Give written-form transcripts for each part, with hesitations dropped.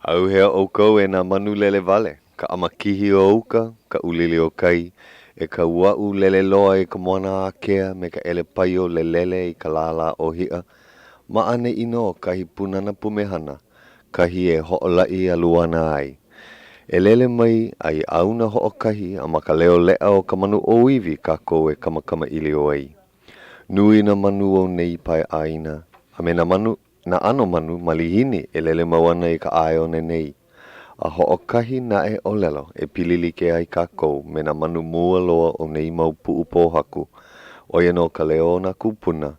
Au hea o kou e nā manu lele vale. Ka amakihi o uka, ka ulili o kai, e ka uau lele loa i ka moana akea me ka ele pai o lelele i ka lala o hia. Ma ane ino kahi punana pumehana, kahi e ho'olai a luana ai. E lele mai ai auna ho'okahi a maka leo lea o ka manu o iwi kako e kamakama ili o ai. Nui na manu o nei pai aina, a me na ano manu malihini e lele mawana i ka aione nei. A ho'okahi na e o lelo e pililike ai kako me na manu mua loa o nei mau puu pōhaku. Oia no ka leo na kupuna,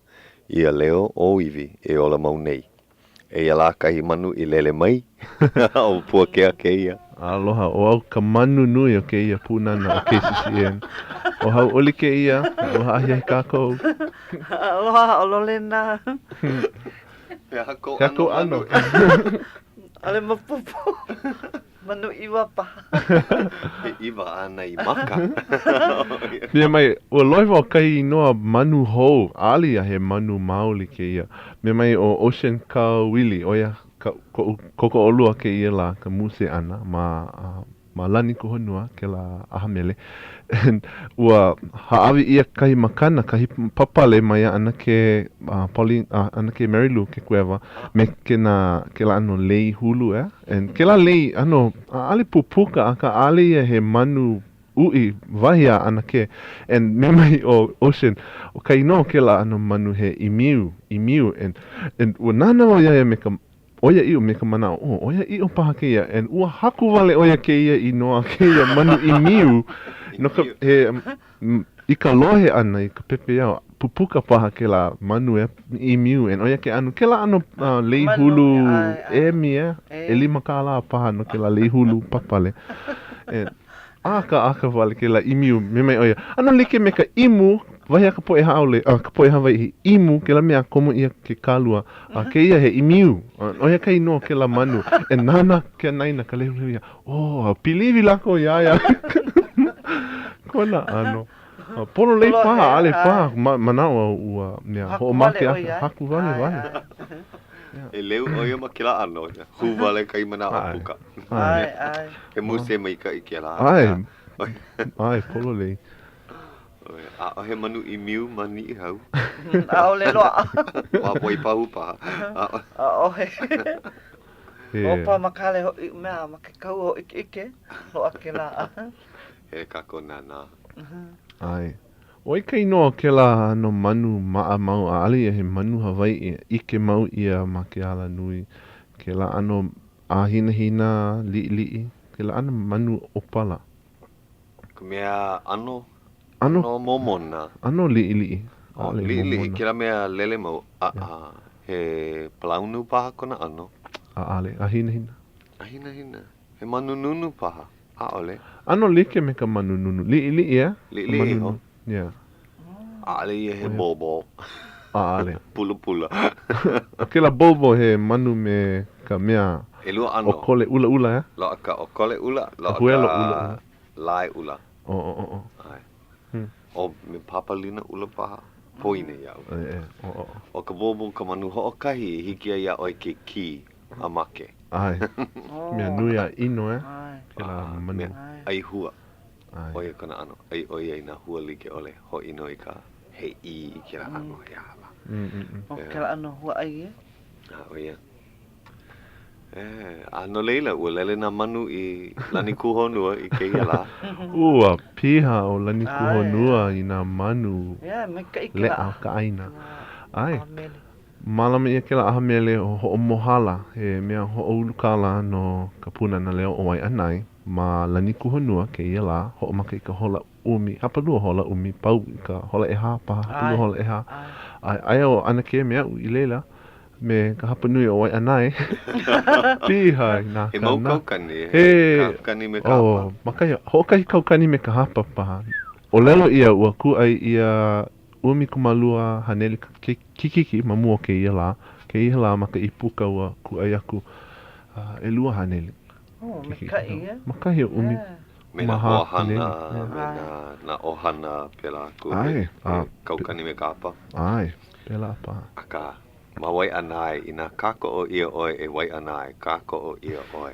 ia leo o iwi e ola mau nei. E ala kahi manu i lele mai, o Puakea keia. Aloha, o au ka manu nui o keia punana o KCCN. O Hau'oli keia, aloha ahi ai kākou. Aloha, o Lolena. Hako ano. Ale mapupo. Manu iwa pa. E iwa ana i maka. Mea mai, ua loiwa o kai noa manu hou, ali a he manu maoli keia. Mea mai o Ocean Kawili, oia, koko olua keia la ka muse ana, ma lani kuhonua ke la ahamele. And ua haawi ia kahi makana, kahi papale mai ana ke ana ke Mary Lou ke kuewa me ke la ano lei hulu and ke la lei ano ali pupuka aka ali he manu ui vahia ana ke and me mai o Ocean o kai no ke la ano manu he imiu and ua nana o ia me ka oia i o me ka mana oia i o paha ke ia and ua haku vale oia ke ia i noa ke ia manu imiu no ka he i ka lohe ana i ka pepe iau pupuka paha ke la manu i miu and oia ke anu ke la ano lei hulu e lima ka la paha no ke la lei hulu papale and aka vale ke la i miu me mai oia ano like me ka imu vai ka poe haole ka poe Hawaiʻi imu ke la mea komo ia ke kalua ke ia he imiu oia kai no ke la manu e nana ke naina ka lehu ia pilivi lako ia kona ano polo lei paha ale paha manawa ua mea ho make haku vale E leu oia ma ke la ano hu vale kai mana apuka e muse mai ka i ke la ai polo lei a he manu i miu mani i hau. A ole loa. Wa poi pau pa. A ohe. Opa makale ho i mea makakau ho ike. Loa ke la. He kako nana. Ai. Oi kai noa ke la no manu maa mau a ali he manu Hawaiʻi ike mau ia ma ke ala nui. Ke la ano a hina liʻi. Ke la ano manu opala. Ka mea ano momona. Ano liʻi. Liʻi kira mea lele mau. He palaunu paha kona ano. Ale, a hina. He manu nunu paha. Ole. Ano like me ka manu nunu. Liʻi Liʻi ho. Yeah. Ale he bobo. Ale. Pula. Ke la bobo he manu me ka mea. E lua ano. Okole ula Loa ka okole ula. Loa ka lai ula. Ai. O me papalina ula paha. Poine iau. O ka bobo ka manu ho'okahi hiki ia oi ke ki a make. Ai. Mea nui a ino Ke la manu. Ai hua. Oia kana ano. Ai oia ina hua like ole. Ho ino i ka he I ke la ano iala. O ke la ano hua ai Oia. Ano leila, ua lele na manu i lani kuhonua i ke ia la. Ua piha o lani kuhonua i nā manu. Me ka ike lea ka aina. Ai. Malama ia ke la ahamele o ho'omohala. He mea ho'oulukala no ka puna na leo o ai anai. Ma lani kuhonua ke ia la ho'omaka i ka hola umi. Hapalua hola umi pau i ka hola eha paha. Hapalua hola eha. Ai o ana ke mea i leila. Me ka hapa nui o ai anai. Piha i nā He mau kaukani. Kaukani me ka hapa. Makai, ho'okahi kaukani me ka hapa paha. O lelo ia ua kuai ia umi kumalua haneli kikiki mamua ke ia la. Ke ia la maka i puka ua kuai aku e lua haneli. Makai o umi me na ohana, na ohana pela aku. Ai. Kaukani me ka hapa. Ai, pela paha. Aka Ma wai anai ina kako o ia oi e wai anai kako o ia oi.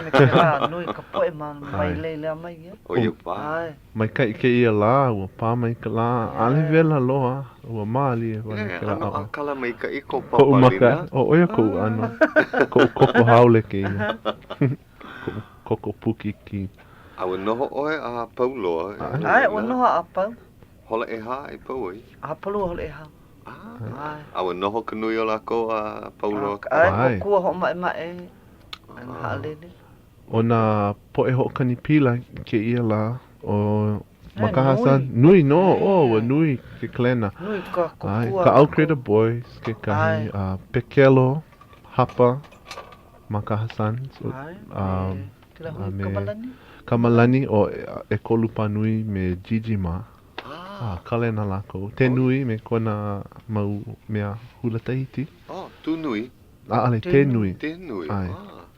Me ke la nui ka poe mai leile mai ia. O ia pa. Mai kai ke ia la, ua pā mai ka la, ale vela loa, ua maali e wale ke la Ano au. akala mai ka iko Ko umaka, papalina. o oia ko ano, ko koko haole ke ia. Koko puki ki. Awa noho oe a pauloa. Ai, ua noho a pau. Hola e ha e pau ai. A palu hole e hau. Awa noho kanui o lako a pauloa. Ai, ko kua ho mai mai. Ai maha lele. O nā poe ho'okani pila ke ia la o Makahasan. Nui no, ua nui ke klena. Nui ka kukua. Ka Aukreda Boys ke kahi Pekelo, Hapa, Makahasan. Kila hui kamalani. Kamalani o e kolu panui me Gigi Ma. Kalena lako. Te nui me kona mau mea hula tahiti. Tu nui? Ale, te nui. Te nui.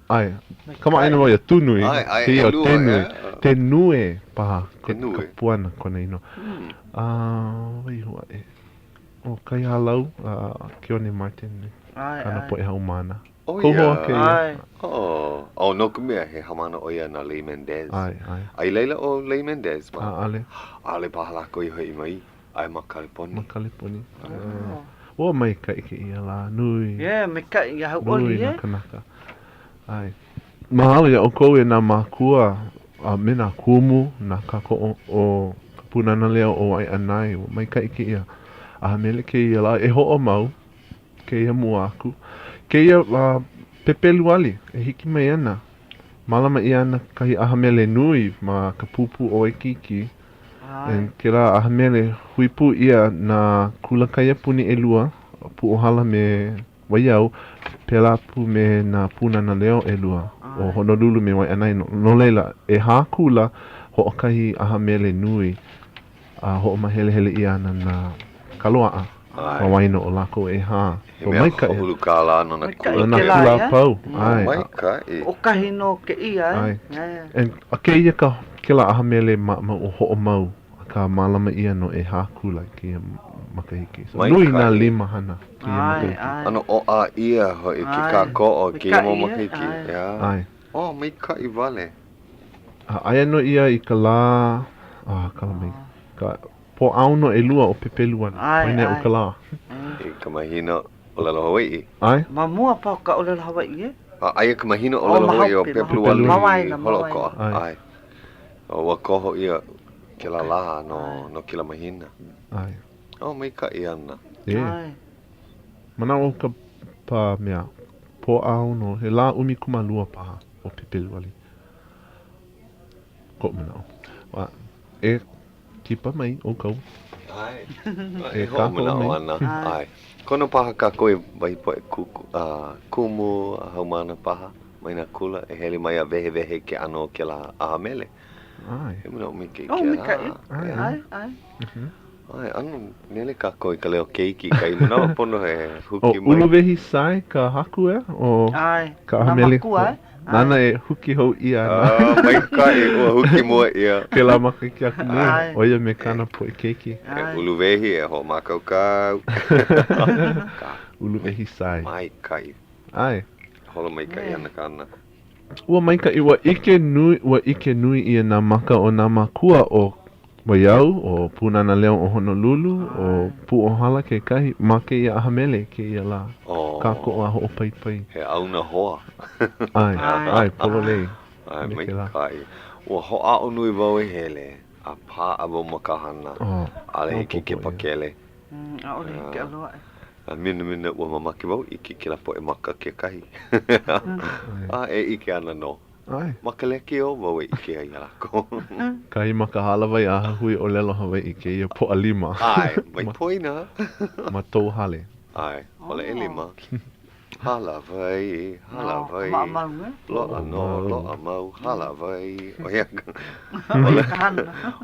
Ai, kama aina moia, tu nui. Te o te nui. Te nue paha. Te nue. Ka puana kona ino. Wai hua e. O kai halau, Keone Martin. Kana po e hau mana. Oh ia. Ke ia. Oh, no ka mea he hamana o ia na Lei Mendez. Ai. Ai leila o Lei Mendez ma. Ale. Ale paha lako i hoi mai. Ai ma Kaliponi. Ma Kaliponi. O mai kai ke ia la, nui. Me kai ia Hau'oli na kanaka. Ai. Mahalo ia o kou e nā mākua me nā kumu, nā kako o punana leo o ai anai o mai kai ke ia. Mele ke ia la, e ho o mau, ke ia mua aku. Ke ia pepelu ali, e hiki mai ana. Malama i ana kahi ahamele nui ma ka pupu o e kiki. En ke la ahamele huipu ia na kula kaya puni e lua, pu o hala me waiau, pela pu me na punana leo e lua. O Honolulu me wai anai no leila. E hā kula ho o kahi ahamele nui, ho o mahele i ana na kaloa ma waino o lako e hā. So mai ka e. Hulu ka la no na kula pau. Mai ka e. O kahi no ke ia. En a ke ia ka ke la ahamele ma o ho o mau. Ka malama ia no e hā kula ki ia makahiki. So nui nā lima hana ki ia makahiki. Ano o a ia ho i ki ka ko o ki ia mo makahiki. Ai. Oh, mai ka i vale. Ai no ia i ka la. Kala mai. Ka po auno e lua o pepelu ana. Mai ne o ka la. I ka mahina o Lelo Hawaiʻi. Ai. Ma mua pa ka o Lelo Hawaiʻi e? Ai ka mahina o Lelo Hawaiʻi o pepelu ana. Mawaina. Holoko. Ai. O wa koho ia ke la la no ke la mahina. Ai. Oh, mai ka i ana. Ai. Mana o ka pa mea. Po auno. He la umi kumalua paha o pepelu ali. Ko mana o. E kipa mai o kau. Ai. E ho mana o ana. Ai. Kono paha ka koe vai po e kumu haumana paha. Mai na kula e hele mai a vehe ke ano ke la ahamele. Ai. E mana o mi ke Oh, mi ka e. Ai. Ai, anu nele ka koe ka leo keiki kai mana pono he huki mai. O uluwehi sai ka haku e? O ka ahamele? Nana e huki hou ia ana. Mai ka e ua huki mua ia. Ke la maka ki aku nui. Oia me kana po e keiki. E uluwehi e ho makau kau. Uluwehi sai. Mai kai. Ai. Holo mai kai ana kana. Ua mai kai ua ike nui ia nā maka o nā makua o Waiau, o punana leo o Honolulu, o Pu'ohala ke kahi, ma ke ia ahamele ke ia la. Kako o aho o pai. He auna hoa. Ai, polo lei. Ai, mai kai. Ua hoa o nui wau e hele, a pā abo makahana, ale iki ke pakele. A ole ke aloa e. A mina ua mamaki wau iki ke lapo e maka ke kahi. E ike ana no. Ai. Makaleke o wau e ike ai alako. Kai makahala vai aha hui o Lelo Hawaiʻi ke ia po alima. Ai, mai poina. Ma tou hale. Ai, hole e lima. Hala vai. Maamaunga. Loa mau, hala vai. Oia.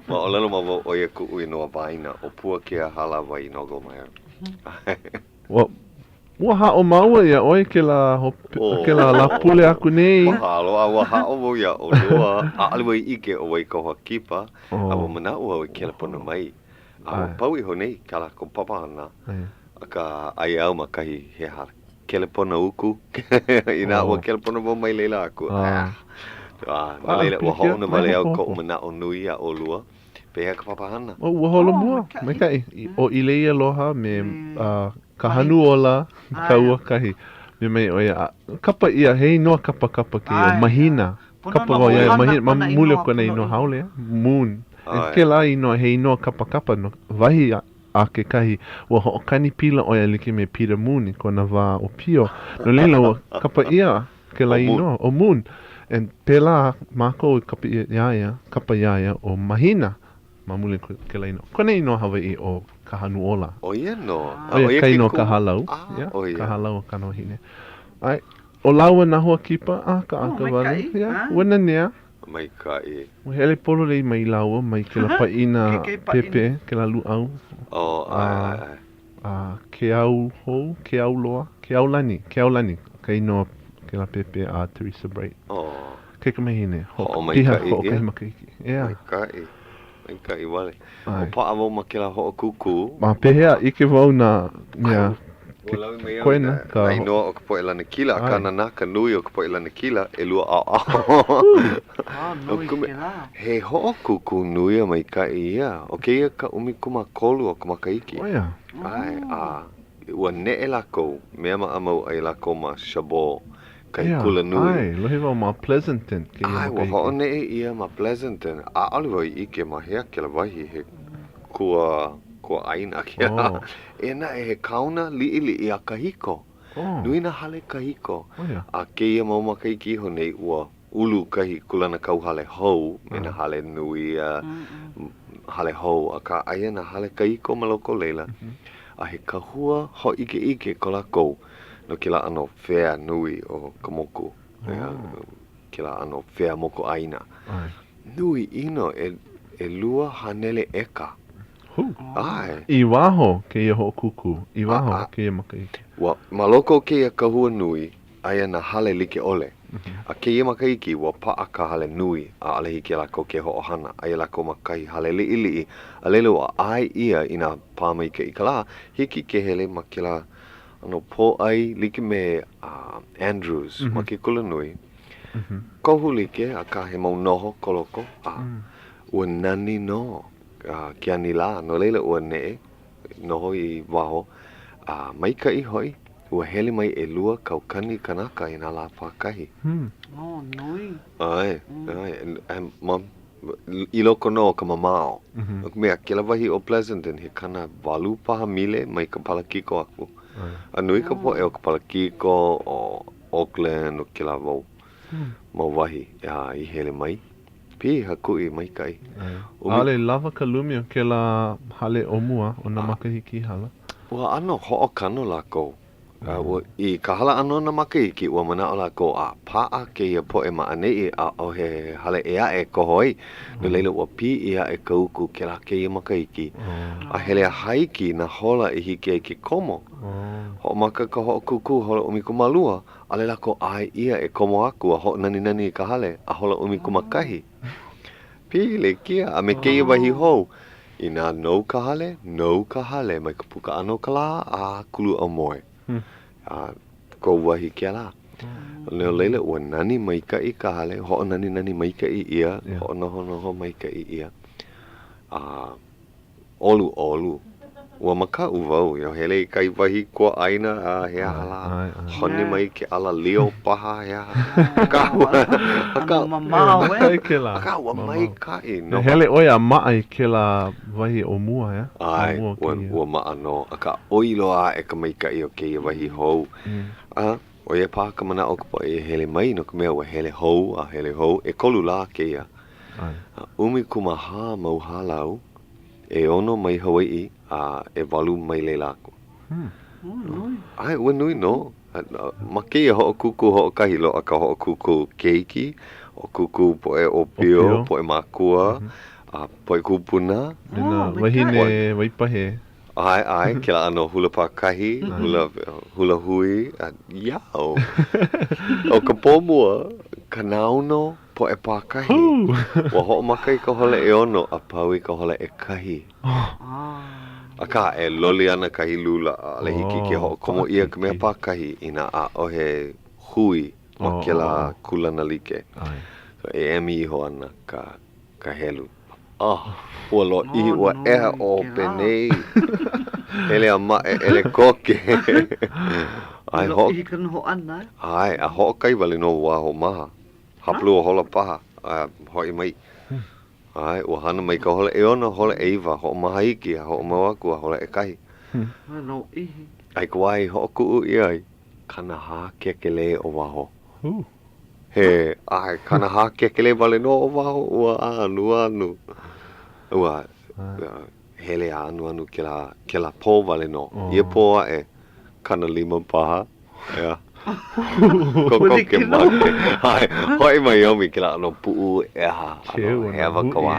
Ma o lelo ma wau oia ku ui noa vaina o Puakea Nogelmeier. Ua hao maua ia oi ke la pule aku nei. Ua hao mau ia o lua. Ale wai ike o wai koha kipa. Awa mana ua o ke la pono mai. Awa pau i ho nei ka la ko papa ana. Ka ai au makahi he ha kelepona uku. Ina ua kelepona mo mai leila aku. Leila ua ho'o na wale au ko mana o nui a olua. Pehea ka papahana. Ua holo mua. Mai kai. O ilei aloha me ka hanu ola ka ua kahi. Me mai oia. Kapa ia hei noa kapa ke o mahina. Kapa o ia mahina. Ma mule o kona ino haole. Moon. E ke la ino hei noa kapa no wahi a ke kahi ua ho'okani pila oia like me Peter Moon kona wā o pio. No leila ua kapa ia ke la ino o Moon. And pela mako kapa iaia o mahina. Ma mule ke la ino. Kona ino Hawaii o ka hanu ola. O ia no. Oia ka ino ka halau. Ka halau o kano hine. Ai, o laua na hua kipa, ka aka wale. Wana nea. Mai kai. Hele polo lei mai laua, mai ke la paina pepe, ke la luau. Ke au hou, ke au loa, ke au lani. Ka ino ke la pepe a Teresa Bright. Ke ka mahine. Piha ho ke makaiki. Mai kai wale. O paa wau ma ke la ho kuku. Ma pehea, ike wau na mea. Koena ka ai no o ka poe lana kila ka nana ka nui o ka poe lana kila e lua au nui ke la. He ho kuku nui a mai ka ia. O ke ia ka umi kuma kolu o ka makaiki. Oia. Ai, ua ne e lako, mea ma amau ai lako ma shabo kai kula nui. Ai, lohi wau ma Pleasanton ke ia makaiki. Ai, ua ho ne e ia ma Pleasanton. A aliwa i ike ma hea ke la wahi he kua aina kia. E na e he kauna li a kahiko. Nui na hale kahiko. A ke ia mau makaiki ho nei ua ulu kahi kulana kau hale hou. Me na hale nui hale hou. A ka aia na hale kahiko maloko leila. A he kahua ho ike ko la kou. No ke la ano whea nui o kamoku. Ke la ano whea moko aina. Nui ino e lua hanele eka. Ai. I waho ke ia ho kuku. I waho ke ia makaiki. Wa maloko ke ia kahua nui aia na hale like ole. A ke ia makaiki wa paa ka hale nui a alehi ke lako ke ho ohana. Aia lako makai hale li. A lelo wa ai ia ina pāmai ke ikala. Hiki ke hele ma ke la ano po ai like me Andrews ma ke kula nui. Kohu like a ka he mau noho koloko. Ua nani no. Kia ni la, no leila ua ne noho I waho mai ka I hoi ua hele mai e lua kaukani kanaka I nā la whakahi. Nui. Ai, I loko no ka mamao. Mea, ke la wahi o Pleasanton he kana walu paha mile mai ka palakiko aku. A nui ka po e o ka palakiko o Auckland o ke la wau. Mau wahi I hele mai. Pi hakui mai kai. Ale lava ka lumi o ke la hale o mua o na makahiki hala. Ua ano ho'o kano lako. I ka hala ano na makahiki ua mana o lako a paa ke ia po e maanei o he hale ea e kohoi. No leila ua pi ia e kauku ke la ke ia makahiki. A hele a haiki na hola I hiki ai ke komo. Ho'o maka ka ho'o kuku hola umi kumalua. Ale lako ai ia e komo aku a ho'o nani ka hale a hola umi kumakahi. Pile kia, a me keia wahi hou. I nā nou ka hale, mai ka puka ano ka la, a kulu a moe. Ko wahi kia la. Leo leila ua nani mai ka I ka hale, ho'o nani mai ka I ia, ho'o noho mai ka I ia. Olu. Ua maka uvau, yo hele I kai wahi kua aina a hea hala. Hone mai ke ala leo paha hea. Ano mamau Aka ua mai kai. Hele oia maai ke la wahi o mua ya. Ai, ua maa no. Aka oilo a e ka mai kai o ke wahi hou. Oia paha ka mana o ka po e hele mai no ka mea ua hele hou a hele hou. E kolu la ke ia. Umi kumaha mau halau. E ono mai Hawaii e walu mai leila aku. Ai, ua nui no. Ma ke ia ho'o kuku ho'o kahi lo aka ho'o kuku keiki, o kuku po e opio, po e makua, po e kupuna. Wahine waipahe. Ai, ke la ano hula pakahi, hula hui, iau. O ka pomua, ka nauno, po e pakahi. Wa ho'o makai ka hole e ono, a pau I ka hole e kahi. Aka e loli ana kahi lula ale hiki ke ho'okomo ia ka mea pākahi ina a ohe hui ma ke la kulana like. So e emi iho ana ka helu. Ua lo ihi ua eha o penei. Ele a ma ele koke. Ai ho ihi kana ho ana. Ai a ho'okai wale no wa ho maha. Haplu o hola paha. Hoi mai. Ai, ua hana mai ka hola e ona hola eiva, ho maha iki, ho mawaku, hola e kahi. No ihi. Ai kuai ho ku'u ia ai, kana ha kekele o waho. He, ai, kana ha kekele wale no o waho, ua anu. Ua, hele anu ke la po wale no. Ia po a e, kana lima paha. Ia. Koko ke make. Ai, hoi mai omi ke la ano pu'u e ha. Hewa kawa.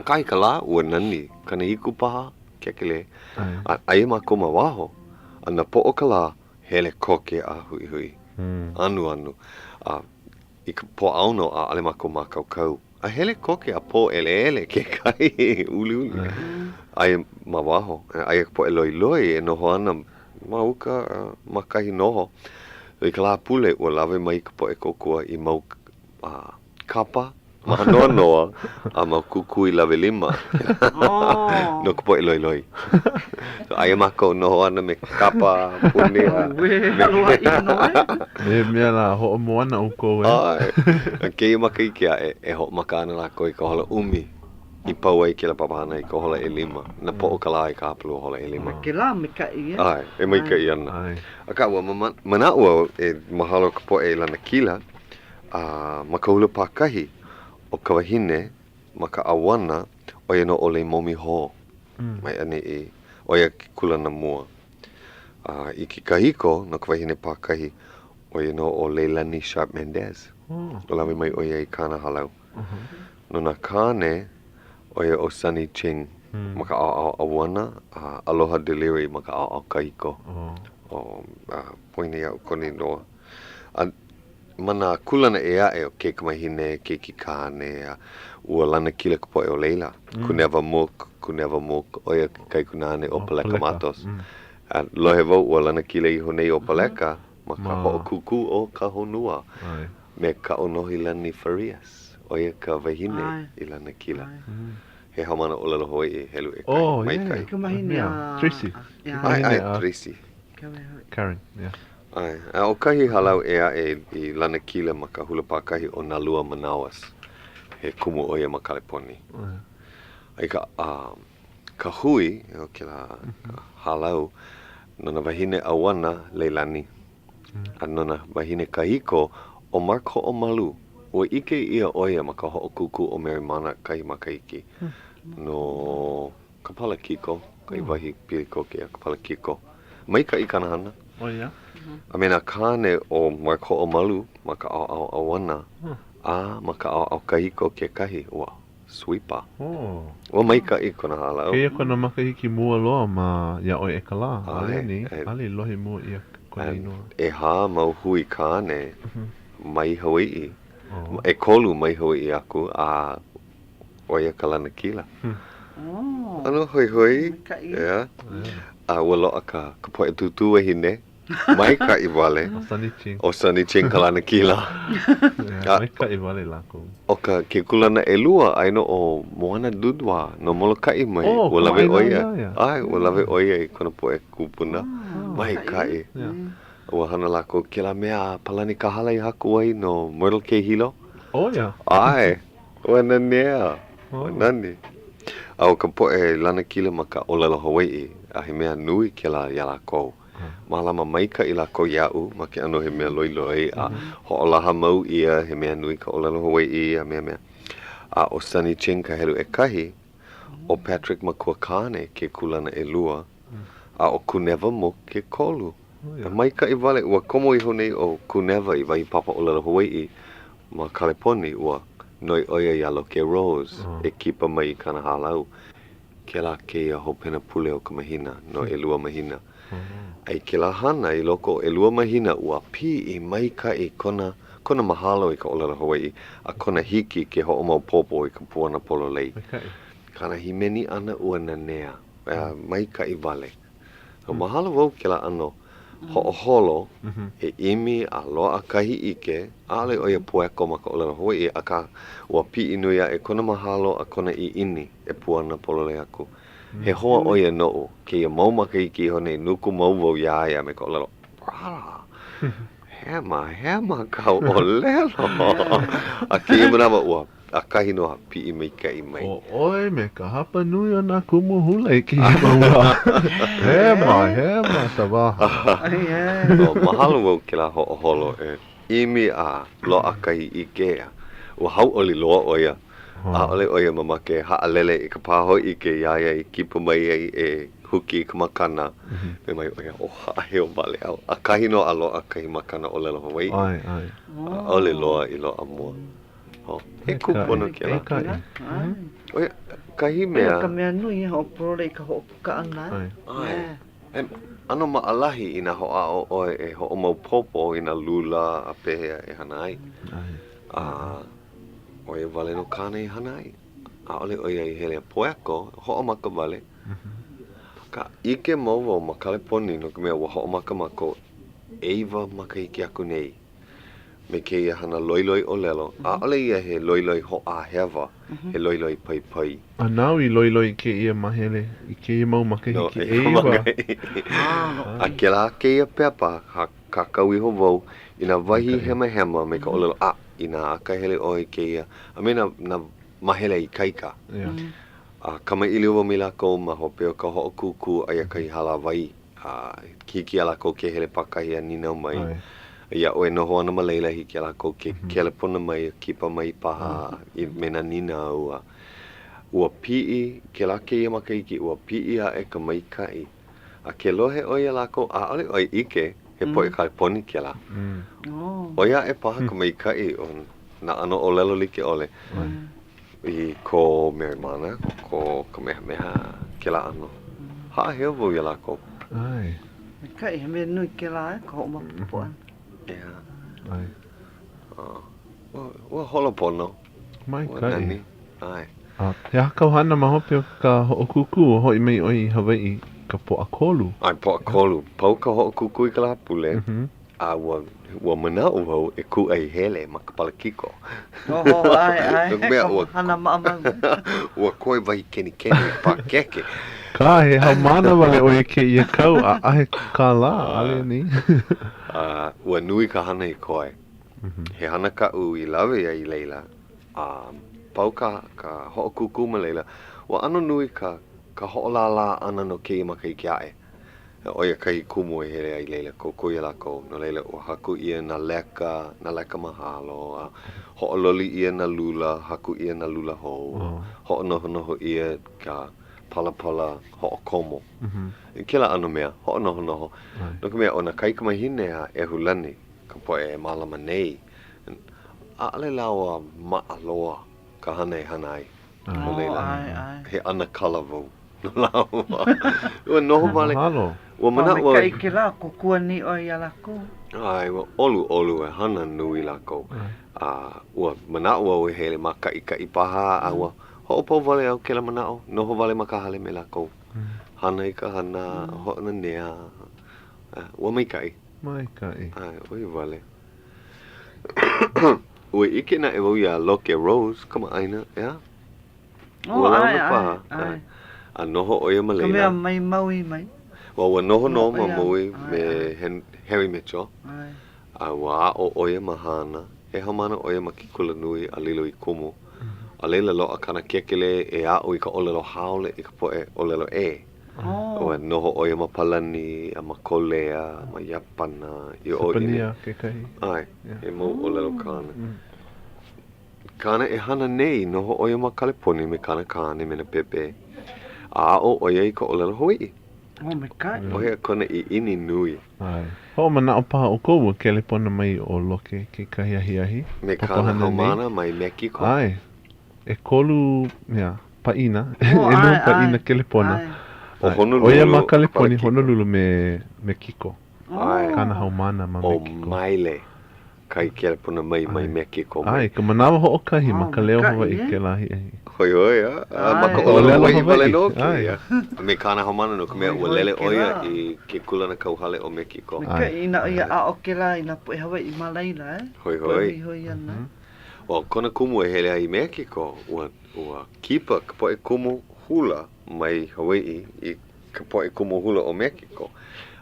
Kai ka la, ua nani, kana hiku paha, kekele. Ai ma koma waho, ana po o ka la, hele koke a hui. Anu. I ka po auno a ale ma koma kaukau. A hele koke a po ele ke kai, uli. Ai ma waho, ai po e loi e noho ana mauka makahi noho. I ka la pule ua lawe mai ka po e kokua i mau kapa. Maha noa a mau kukui lawe lima. No ka po e loi. So ai mako noho ana me kapa pune. Me mea la ho moana uko e. Ai. Kei maka i kia e ho maka ana la koe ka hola umi. I pau ai ke la papahana i ka hola e lima. Na po o ka la i ka hapulu o hola e lima. Ke la me ka i e. Ai, e mai ka i ana. Aka ua mana ua e mahalo ka po e lana kila. Maka hula pākahi o ka wahine maka awana o ia no o le momi ho. Mai ane e o ia ki kulana mua. I ki kahiko no ka wahine pākahi o ia no o Lolena Sharp Mendez. O lawe mai o ia i kāna halau. No na kāne o ia o Sunny Ching. Maka ao awana, aloha delivery maka ao kahiko. O poine au koni noa. Mana kulana e a e o ke kamahine, ke ki kāne, ua lana kila ka po e o leila. Ku never mook, o ia kai kunane o paleka matos. Lohe vau ua lana kila i honei o paleka, maka ho o kuku o ka honua. Me ka onohi lani Farias, o ia ka wahine i lana kila. He haumana o lalo Hawaiʻi helu e kai, mai kai. Kamahine Tracy. Ai, Tracy. Karen, yeah. Ai, o kahi halau i lana kila ma ka hula pākahi o Nalua Manawas. He kumu o ia ma Kaleponi. Ai ka hui, o ke la halau, nona wahine awana Leilani. A nona wahine kahiko o Marko o Malu. Ua ike ia oia ma ka ho'okuku o Merimana kahi makaiki. No kapala kiko, kai wahi pili koke a kapala kiko. Mai ka i kanahana. Oh, yeah. A mena kāne o Marko o Malu, ma ka au awana, ma ka au kahiko ke kahi, ua sweeper. Ua mai ka i kona halau. Keia kona makahiki mua loa ma ia oi e ka la. Ale lohi mua ia kona inoa. E hā mau hui kāne mai Hawaiʻi. E kolu mai Hawaiʻi aku a oia ka lana kila. Ano hoi. Yeah. Ua loa ka poe tutu e hine. Mai ka i wale. O Sunny Ching ka lana kila. Mai ka i wale lako. O ka ke kulana e lua aino o Moana Dudwa no Molokai mai. Ua lawe oia. Ai, ua lawe oia i kona poe kupuna. Mai ka i. Ua hana lako ke la mea palani ka hala i haku ai no Myrtle K Hilo. Oh, yeah. Ai, ua nanea. Nani. Au ka poe lana kila ma ka olelo Hawaiʻi. A he mea nui ke la ia lako. Malama maika i lako iau, ma ke ano he mea loiloi. A ho'olaha mau ia he mea nui ka olelo Hawaiʻi a mea. A o Sunny Ching ka helu e kahi. O Patrick Makuakane ke kulana e lua. A o Kuneva mo ke kolu. Maika i wale, ua komo i honei o Kuneva i wahi papa olelo Hawaiʻi. Ma Kaleponi ua noi oia yalo ke Rose e kipa mai kana halau. Ke la ke ia hopena pule o ka mahina no e lua mahina. Ai ke la hana i loko e lua mahina ua pi i mai ka i kona mahalo i ka olelo Hawaiʻi a kona hiki ke ho'omau popo i ka puana polo lei. Kana himeni ana ua nanea. Mai ka I wale. So mahalo wau ke la ano. Ho'oholo e imi a loa kahi ike. Ale o ia pueko ma ka olelo Hawaiʻi aka ua pi inuia e kona mahalo a kona I ini e puana polole aku. He hoa o ia no ke ia mau makaiki hone nuku mau wau ia me ka olelo. Hema kau o lelo. A ki ima nama ua. A kahi no pi I mai ka I mai. O oi me ka hapa nui o nā kumu hula I ki ima ua. Hema, sawaha. Mahalo wau ke la ho'oholo e. Imi a loa kahi Ikea. Ua hau'oli loa o ia. A ole o ia mamake ha'alele I ka pāho I ke iaia I kipa mai ai e huki I ka makana. Me mai o ia o ha'aheo vale au. A kahi no a loa kahi makana o lelo Hawaiʻi. Ai. A ole loa I loa mua. He kupono ke la. O ia, kahi mea. Ka mea nui ho prole I ka ho'opuka ana. Ai. Ano maalahi I na ho'ao oe e ho'o mau popo I na lula a pehea e hana ai. O ia wale no kāne I hana ai. A ole o ia I hele poeko, ho'o maka wale. Ka ike mau wau ma Kaleponi no ka mea wa ho'o maka mako eiva maka hiki aku nei. Me ke ia hana loiloi o lelo. A ole ia he loiloi ho'a hewa. He loiloi pai pai. A nau I loiloi ke ia mahele I ke ia mau makahiki eiwa. A ke la ke ia pepa ka kauiho wau I na wahi hema me ka olelo I na aka hele oi ke ia. A me na mahele I kaika. A kama ili ua mi lako ma hope o ka ho'o kuku aia kai hala wai. Kiki ala ko ke hele pakahi a ninau mai. Ia oe noho ana ma leila hiki ala ko ke kelepona mai kipa mai paha I mena nina ua. Ua pi'i ke la ke ia makaiki ua pi'i a e ka mai kai. A ke lohe o ia lako a ole oi ike he poe Kaleponi ke la. O ia e paha ka mai kai o na ano o lelo like ole. I ko merimana, ko ka meha ke la ano. Haa heo vau ia lako. Ai. Kai he mea nui ke la ka ho'omapupo ana. Ai. Ua holopono. Mai kai. Ai. He hakau hana ma hope o ka ho'okuku o hoi mai oi Hawaiʻi ka po'akolu. Ai po'akolu. Pau ka ho'okuku I ka lapule. A ua manao wau e ku ai hele ma ka palakiko. Ai. Hana maamau. Ua koe vai keni pa keke. Ka he haumana wale o ke ia kau a ahe ka la ale ni. Ua nui ka hana I koe. He hana ka u I lawe ai leila. Pau ka ho'okuku ma leila. Ua ano nui ka ho'olala ana no ke ima kai kiae. Oia kai kumu e hele ai leila ko kuia lako. No leila ua haku ia na leka mahalo. Ho'ololi ia na lula, haku ia na lula hou. Ho'onoho ia ka pala ho'okomo. Kila ano mea, ho'onoho. No ka mea o na kaikamahine a e hulani. Ka poe e malama nei. A ale lawa maaloa ka hana e hana ai. No leila. He ana kalavou. No lawa. Ua noho vale. Ua mana ua. Kai ke la kukua ni o ia lako. Ai, ua olu e hana nui lako. Ua mana ua hele ma kai paha a ua. Ho'opau vale au ke la manao, noho vale makahale me lako. Hana I ka hana, ho'ona nea. Ua mai kai. Ai, oi vale. Ua ike na e wau ia Loke Rose, kama aina, ea? Ai. A noho oia ma leila. Ka mea mai maui mai. Ua noho no ma maui me Harry Mitchell. A ua o oia ma hana. He hamana oia ma kikula nui a lilo I kumu. A leila loa kana kekele e au I ka olelo haole I ka poe olelo e. Ua noho oia ma palani, a ma kolea, ma yapana, I o Sapania ke kahi. Ai, e mau olelo kana. Kana e hana nei noho oia ma Kaleponi me kana kane me na pepe. A o oia I ka olelo Hawaiʻi. Me kai. Oia kona I ini nui. Ai. Ho mana o paha o kou kelepona mai o Loke ke kahi ahi. Me kana haumana mai Mekiko. Ai. E kolu, paina. E no paina kelepona. O Honolulu. Oia ma Kaleponi Honolulu me Kiko. Kana haumana ma Mekiko. O Maile. kai kele puna mai Mexico mai. Ai, ka manawa ho'okahi ma Ka Leo Hawaiʻi ke lahi ai. Hoi hoi, ma ka olelo Hawaiʻi wale no ke. Me kana homana no ka mea ua lele oia I ke kulana kauhale o Mexico. Kai ina ia a o ke la ina po Hawaiʻi ma laila Hoi hoi. O kona kumu e hele ai Mexico, ua kipa ka poe kumu hula mai Hawaiʻi I ka poe kumu hula o Mexico.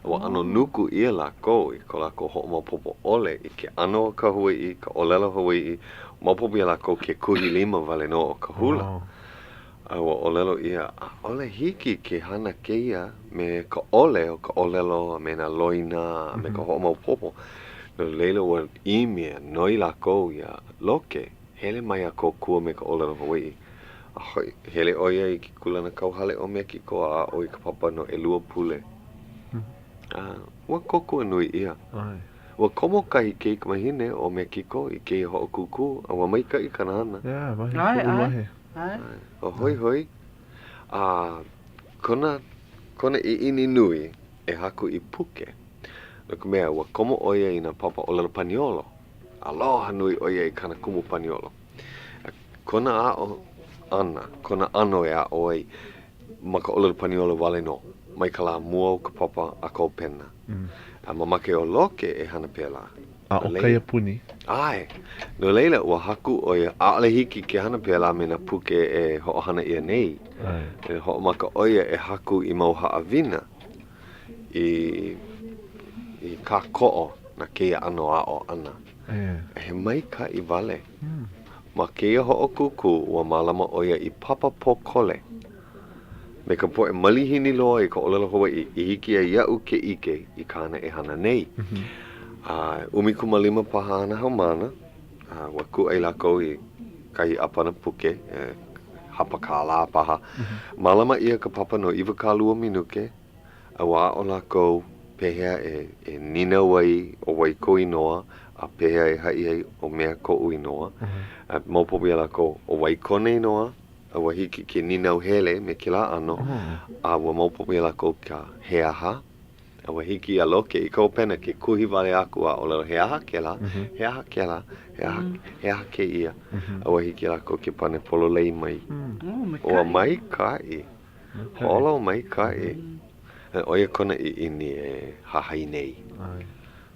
Ua ano nuku ia lako I ko lako ho'omaopopo ole I ke ano ka Hawaiʻi, ka olelo Hawaiʻi, maopopo ia lako ke kuhi lima wale no o ka hula. Ua olelo ia, ole hiki ke hana keia me ka ole o ka olelo me na loina, me ka ho'omaopopo. No leila ua imia noi lako ia loke, hele mai a ko kua me ka olelo Hawaiʻi. Hele oia I ke kulana kauhale o Mexico a oi ka papa no 2 pule. Ua koku nui ia. Ua komo kahi kei ka mahine o Mexico I kei ho'okuku, a ua maika I kanana. Yeah, wahi ku'ulahe. O hoi hoi. Kona I ini nui e haku I puke. No ka mea, ua komo oia I na papa olelo paniolo. Aloha nui oia I kana kumu paniolo. Kona a ana, kona ano e a oi ma ka olelo paniolo wale no. Mai ka la mua o ka papa a ko pena. A mamake o loke e hana pela. A o kaia puni. Ai. No leila ua haku o ia aale hiki ke hana pela me na puke e ho'ohana ia nei. E ho'omaka oia e haku I mau haawina. I ka ko'o na keia ano a o ana. E he mai ka I vale. Ma keia ho'okuku ua malama oia I papa pokole. Me ka poe malihini loa I ka olelo Hawaiʻi I hiki a ia'u ke ike I kana e hana nei. Umikumālima paha ana haumana. Ua kuʻai lākou I kahi apana puke. Hapa kālā paha. Malama ia ka papa no 2 minuke. Ua o lākou pehea e nina wai o wai ko inoa. A pehea e hai ai o mea ko inoa. Maupopi a lākou o wai kone inoa. Ua hiki ke ninau hele me ke la ano. Ua maupopi a lākou ka heaha. Ua hiki a loke I kau pena ke kuhi wale aku a olelo heaha ke la. Heaha ke la. Heaha ke ia. Ua hiki a lākou ke pane pololei mai. Ua mai kai. Holo mai kai. Oia kona I ini e hahai nei.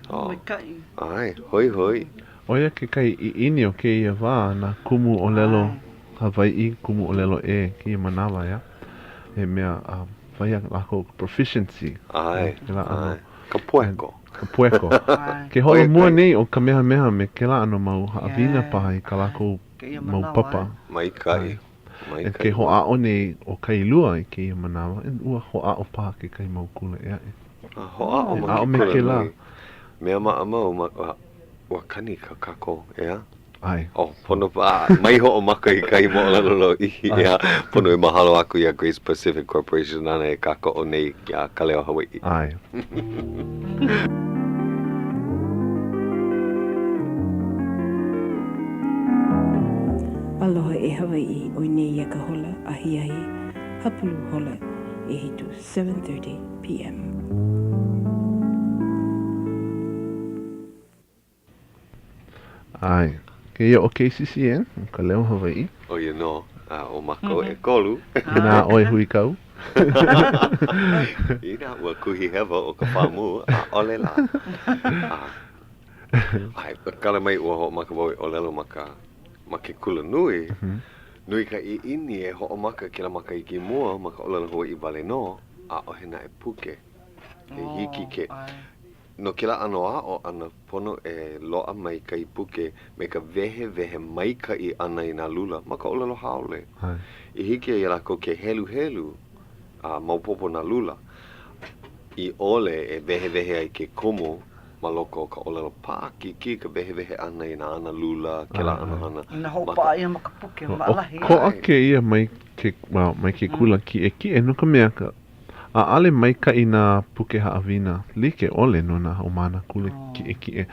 Mai kai. Ai, hoi hoi. Oia ke kai I ini o ke ia wā na kumu o lelo Hawaiʻi kumu o lelo e ki manawa ya. E mea whaia lako proficiency. Ai, ka pueko. Ka pueko. Ke hoa mua nei o ka meha me ke la ano mau haawina paha I ka lako mau papa. Mai kai. E ke hoa o nei o kai lua I ke ia manawa. E ua hoa o paha ke kai mau kula ea e. Hoa o ma me ke la. Mea maa mau ua kani ka kako ea. Ai. Pono pa mai ho o maka I kai mo lalo ia pono I mahalo aku ia Grace Pacific Corporation ana e kako o nei ia Ka Leo Hawaiʻi. Ai. Aloha e Hawaiʻi o nei ia ka hola ahiahi hapulu hola e hitu 7:30 p.m. Ai. Ke ia o KCCN, Ka Leo Hawaiʻi. O ia no, o mako e kolu. Nā oi hui kau. Ina ua kuhi hewa o ka whamu, ole la. Ai, kala mai ua ho maka wau o lelo ma ke kula nui. Nui ka I ini e ho o maka kila maka I ki mua, maka o lelo Hawaiʻi wale no, a o hena e puke. E hiki ke. No kila ano a o ana pono e loa mai kai puke me ka vehe mai kai ana I nā lula ma ka olelo haole. I hiki e lako ke helu maupopo nā lula. I ole e vehe ai ke komo ma loko ka olelo pāki ki ka vehe ana I nā ana lula ke la ana ana. Ina hopa ia ma ka puke ma alahi. Ko ake ia mai ke kula ki e no ka mea ka. A ale mai ka I nā puke haawina, like ole no nā haumana kule ki e.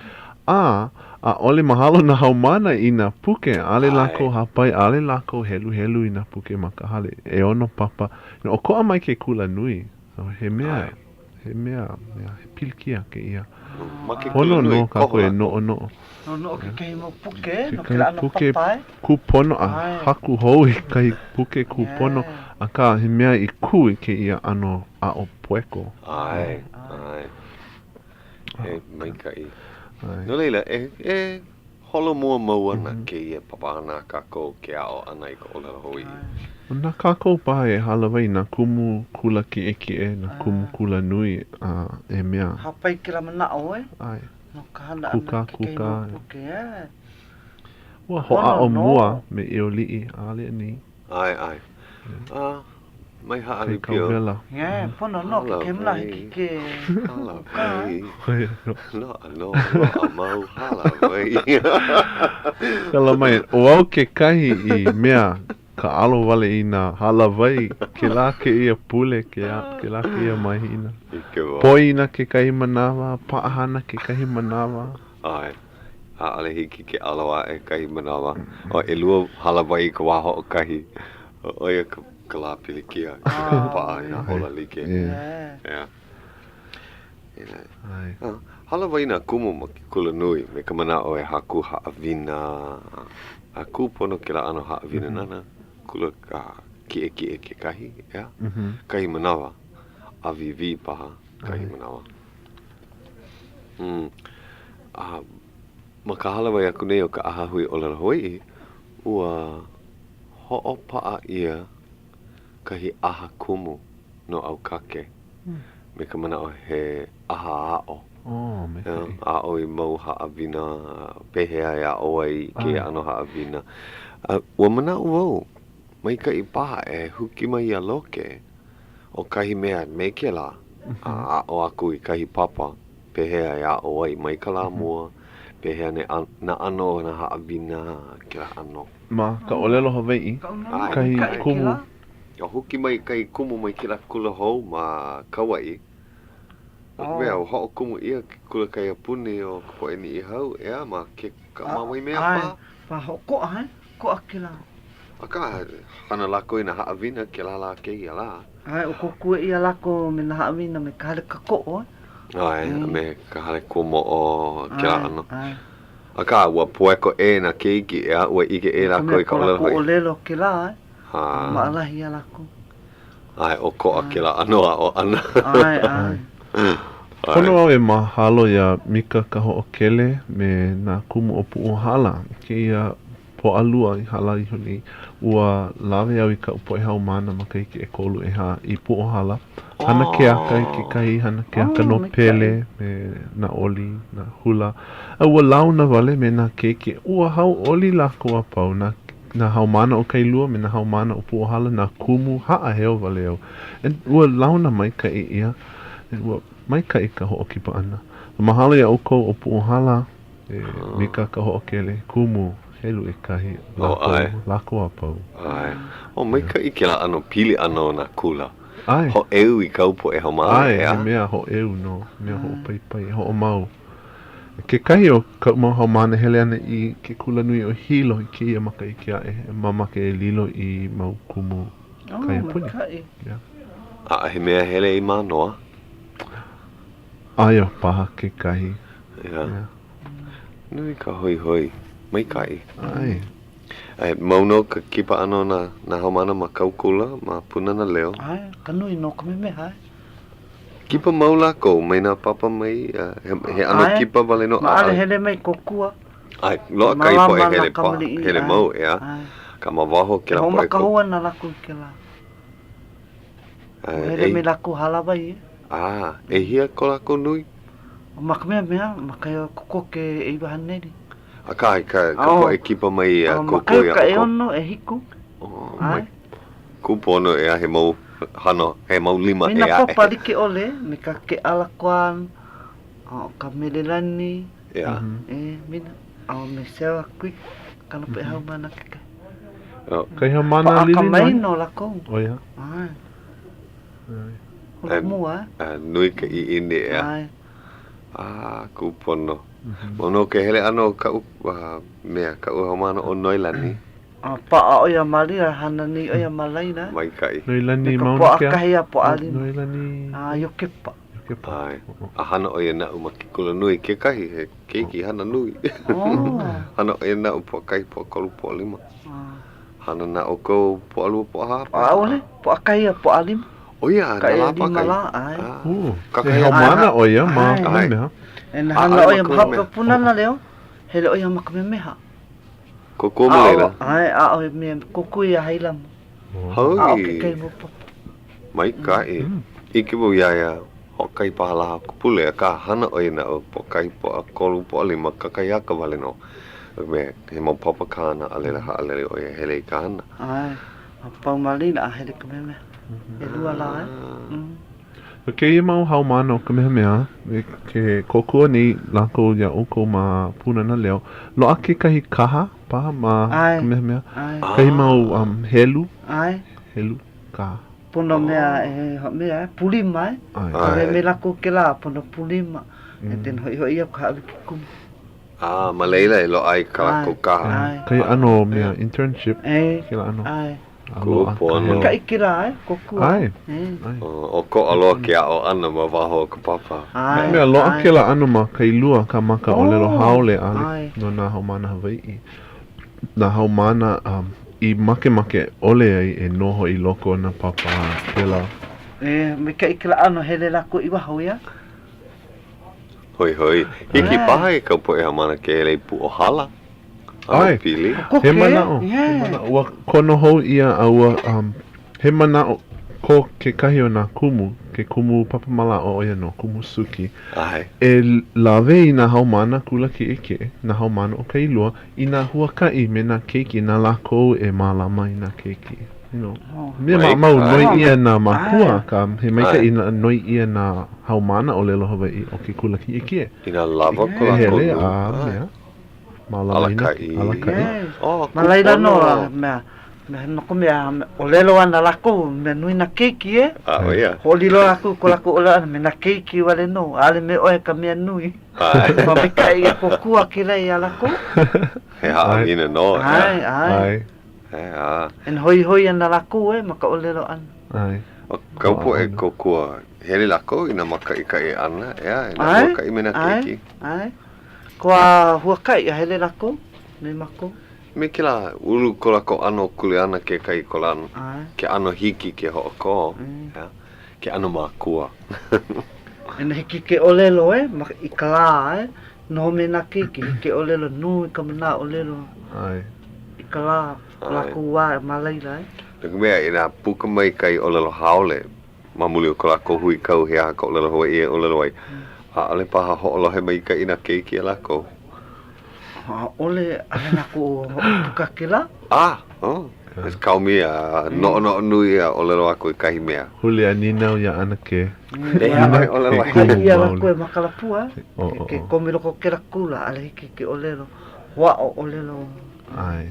A ole mahalo nā haumana I nā puke, ale lako hapai, ale lako helu I nā puke makahale. E ono papa, o koa mai ke kula nui. He mea, he pilikia ke ia. Pono no ka koe no. No ke kai mo puke, no ke la no papai. Ku pono a haku hou i kai puke ku pono. A ka he mea i ku i ke ia ano a o pueko. Ai. E mai kai. No leila, holo mua mau ana ke ia papana kako ke ao ana i ko ola hoi. Nā kākou pā e halawai nā kumu kula ki e, nā kumu kula nui e mea. Hapai ki la mana oe. Ai. No ka hana ana ke kai mo puke Ua hoa o mua me i o lii ale ni. Ai. Mai haa Kai ni pio. kauvela. Pono no ke ke mla ke. Hala vai. No, mau hala vai. Kala mai, o au ke kahi i mea ka alo wale i nā hala vai, ke la ke ia pule, ke la ke ia mahina. Poina ke kahi manawa, paahana ke kahi manawa. Ai. Ale hiki ke aloa e kahi manawa. O e lua hala vai ka waho o kahi. O ia ka la pilikia. Ka paa i nā hola like. Yeah. Hala vai nā kumu ma ki kula nui. Me ka mana o e haku haawina. A kupono ke la ano haawina nana. Kula ka ki e ke kahi. Yeah. Kahi manawa. A vivi paha. Kahi manawa. Ma ka hala vai aku nei o ka aha hui o la Hawaiʻi. Ua ho'opaa ia kahi aha kumu no au kake. Me ka mana o he aha a'o. Me kai. A'o i mau haawina, pehea ia o ai ke ano haawina. Ua mana uau, mai ka i paha e huki mai a loke o kahi mea me ke la. A'o aku i kahi papa, pehea ia o ai mai ka la mua, pehea na ano na haawina ke la ano. Ma ka olelo Hawaiʻi, kahi kumu. O huki mai kai kumu mai ke la kula hou ma Kauai. Mea o ho kumu ia kula kai apuni o ko ni I hau ea ma ke ka mawai mea pa. Pa ho ko ko akila. Aka hana lako ina haawina ke la ke ia la. Ai o ko ku ia lako me na haawina me ka le ka ko. Ai me ka hale ko mo o ke la ano. Aka wa pueko e na keiki ea ua ike e lako I ka ola hoi. Ko lelo ke la. Ma alahi ia lako. Ai o ko a ke la ano o ana. Ai. Pono au e mahalo ia mika ka ho'okele me nā kumu o pu'uhala. Ke ia po alua I hala I honi ua lawe au I ka upo e hau mana ma ka ike e kolu e ha I pu'uhala. Hana ke aka I ke kai, hana ke aka no pele me na oli, na hula. Ua launa wale me nā keike. Ua Hau'oli lako a pau na haumana o kailua me na haumana o pu'uhala na kumu haa heo wale au. Ua launa mai ka I ia. Ua mai ka I ka ho'okipa ana. Mahalo ia uko o pu'uhala mika ka ho'okele kumu helu e kahi lako a pau. Ai. O mai ka I ke la ano pili ano na kula. Ai. Ho eu I kaupo e haumana ea. Ai, mea ho eu no. Mea ho pai, ho o mau. Ke kahi o ka mau haumana hele ana I ke kula nui o hilo I ke ia maka I ke ae. Mamake e lilo I mau kumu kai apuni. He mea hele I manoa. Ai o paha ke kahi. Nui ka hoi. Mai kai. Ai. Mauno ka kipa ano na haumana ma kaukula ma punana leo. Ai, ka nui no ka me hai. Kipa maula ko mai na papa mai he ano kipa vale no. Ma ale hele mai kokua. Ai, loa kai po e hele pa. Hele mau ea. Ka mawaho ke la po e ko. Homa ka hoa na lako ke la. Hele me lako halawai. E hia ko lako nui? Maka mea, maka ia koko ke e iwa haneri. Ka po e kipa mai koko ia. Maka ka e ono e hiku. Ai. Kupono ea he mau hano, he mau lima ea. Mina papa like ole, me ka ke alakoan, ka melelani. Ia. Mina, me sewa kui, kana pe hau mana ke kai. Kai hau mana lili noi? Ka mai no lako. O ia. Ai. Holo mua. Nui ka I indi ea. Ai. Kupono. Mono ke hele ano ka mea ka hau mana o Noilani. Pa o ia maria hana ni o ia malaina. Mai kai. Noilani mauna kia. Po akahi a po alina. Noilani. Yokepa. ke pa. Ai. A hana o ia na umakikula nui ke kahi he keiki hana nui. Hana o ia na Puakai Puakalu Pualima. Hana na o kou Pualua Puahapa. Aole, Puakai Pualima. O ia, na la pakai. Ai. Kakai haumana o ia ma kamemeha. En hana o ia mahapa punana leo. Hele o ia makamemeha. Koko malena. Ai, a o me kokui a heilamu. Hoi. A o ke kei mo papa. Mai kai. Ike mo ia hokai pahala kupule ka hana o ia na o Puakai Puakalu Pualima kakai aka wale no. Me he mo papa kana alela ha alele o ia hele ka hana. Ai. A paumalina a hele kameme. E lua la Ke ia mau haumana o kamehameha, ke kokua ni lako ia oko ma punana leo. Loa ke kahi kaha paha ma kamehameha. Kahi mau helu. Ai. Helu kaha. Pono mea pulima me lako ke la pono pulima. E ten hoi ia ka awi kikumu. Malayla lo ai ka lako kaha. Kai ano mea internship. Kila ano. Ai. Kupono. Ka ikira kokua. Ai. O ko aloa ke o ana ma waho ka papa. Mea loa ke la ano ma kai lua ka maka o lelo haole ale no nā haumana Hawaiʻi. Nā haumana I make ole ai e noho I loko na papa ke la. Me ka ikira ano hele lako I waho ia. Hoi. Hiki paha e ka po e hamana ke hele pu o hala. Ai, pili. He manao. Ua kono hou ia a ua he manao ko ke kahi o nā kumu, ke kumu papamala o ia no, kumu suki. Ai. E lawe I nā haumana kula ki eke, nā haumana o kailua, I nā huakai me nā keiki, nā lako e mālama I nā keiki. You know, mea mau noi ia nā mahua, ka he maika I nā noi ia nā haumana o lelo Hawaiʻi o ke kula ki eke. I nā lava ko la Hele kolu. a mea. Alakai. Malaila no mea noko mea o lelo ana lako me nui na keiki e. O ia. Holilo aku ko lako o leo me na keiki wale no. Ale me oe ka mea nui. Ma me kai e kokua ki rei a lako. He haa ina no. Ai. En hoi ana lako e maka o lelo ana. Ai. O kaupo e kokua hele lako ina maka I kai ana. Ea, ina maka I mena keiki. Ai. Koa huakai a hele lako, me mako. Me ke la ulu ko lako ano kule ana ke kai ko lana. Ke ano hiki ke ho'oko. Ke ano makua. Ena hiki ke olelo I ka la no me na kiki ke olelo nui ka mana olelo. Ai. I ka la lako wa malaila Naka mea ina puka mai kai olelo haole. Mamuli o ko lako hui kau hea ka olelo Hawaiʻi e olelo ai. Ale paha ho'olohe mai ka ina keiki a lako. Ole ale nako puka ke la. Es kaumi a no nui a olelo ako I kahi mea. Huli a ninau ia ana ke. Ina olelo ai. Hai ia lako e makalapua. Ke komiloko ke la kula ale hiki ke olelo. Wa o olelo. Ai.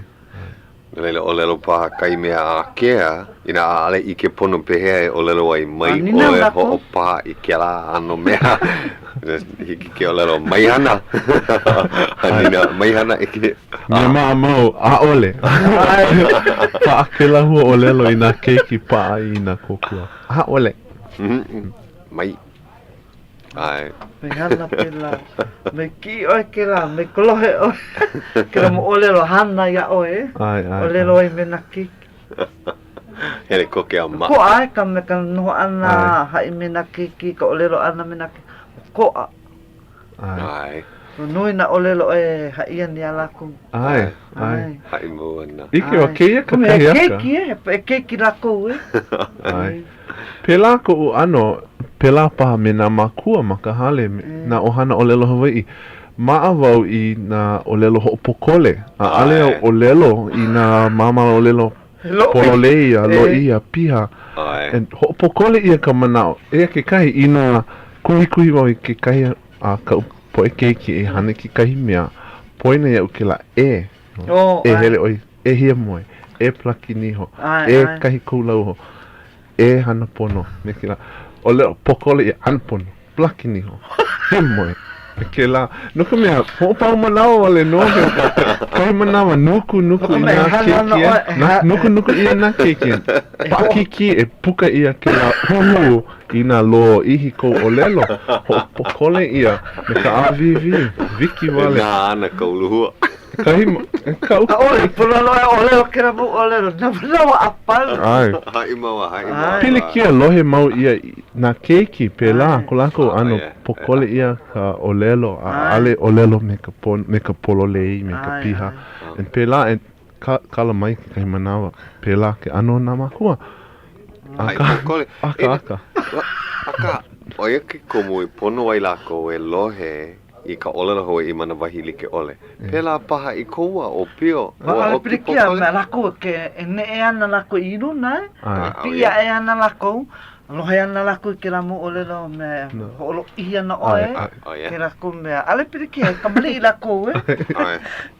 Lele olelo paha kai mea a kea, ina a ale I ke pono pehea e olelo ai mai oe ho'o paha I ke la ano mea. Hiki ke olelo mai hana. Hanina mai hana ike. Mea maa mau, a ole. Pa ke la hua olelo I nā keiki pa I nā kokua. A ole. Mai. Ai. Me hana pela. Me ki oe ke la, me kolohe oe. Ke la mo olelo hana ia oe. Ai. Olelo oe me na kiki. Hele koke a ma. Ko ai ka me ka noho ana hai me na kiki, ka olelo ana me na kiki. Ko a. Ai. Nui na olelo e hai ani ala ku. Ai. Hai mo ana. Ike o keia ka kahi aka. E keiki lako Ai. Pela ko u ano, pela paha me nā makua makahale nā ohana o lelo Hawaiʻi. Maa wau I nā o lelo ho'opokole. A ale o lelo I nā mamala o lelo pololeia, loia, piha. And ho'opokole ia ka manao. Ea ke kahi I nā kuhi wau I ke kahi a ka po e keiki e hane ke kahi mea. Poina ia uke la e. E hele oi, e hia moe, e plaki niho, e kahi koulau ho. E hana pono, me ke la, o leo pokole I hana pono, plaki niho, he moe, me ke la, nuka mea, ho'opau manao wale no, kai manawa, nuku I nā keiki, nuku I nā keiki, pakiki e puka ia ke la, huhu, ina lo ihi ko olelo ho'opokole ia me ka avivi Viki wale Nā ana ka uluhua. kahima ka Ole, pula loe olelo kera mu olelo. Nawa apal. ai Hai maua, hai maua. pili kia lohe mau ia na keiki pela ko lako ano pokole ia ka olelo a ale olelo me ka pololei me ka piha en pela en kala mai ke kai manawa pela ke ano na makua Hai pokole. aka Aka, oia ke komu I pono ai lako e lohe I ka olelo Hawaiʻi mana wahi like ole. Pela paha I koua o pio. Ale pirikia me lako ke ene e ana lako I runa Pia e ana lako Lohe ana lako ke la mu olelo me Holo I ana oe Ke lako me ale pirikia kamali I lako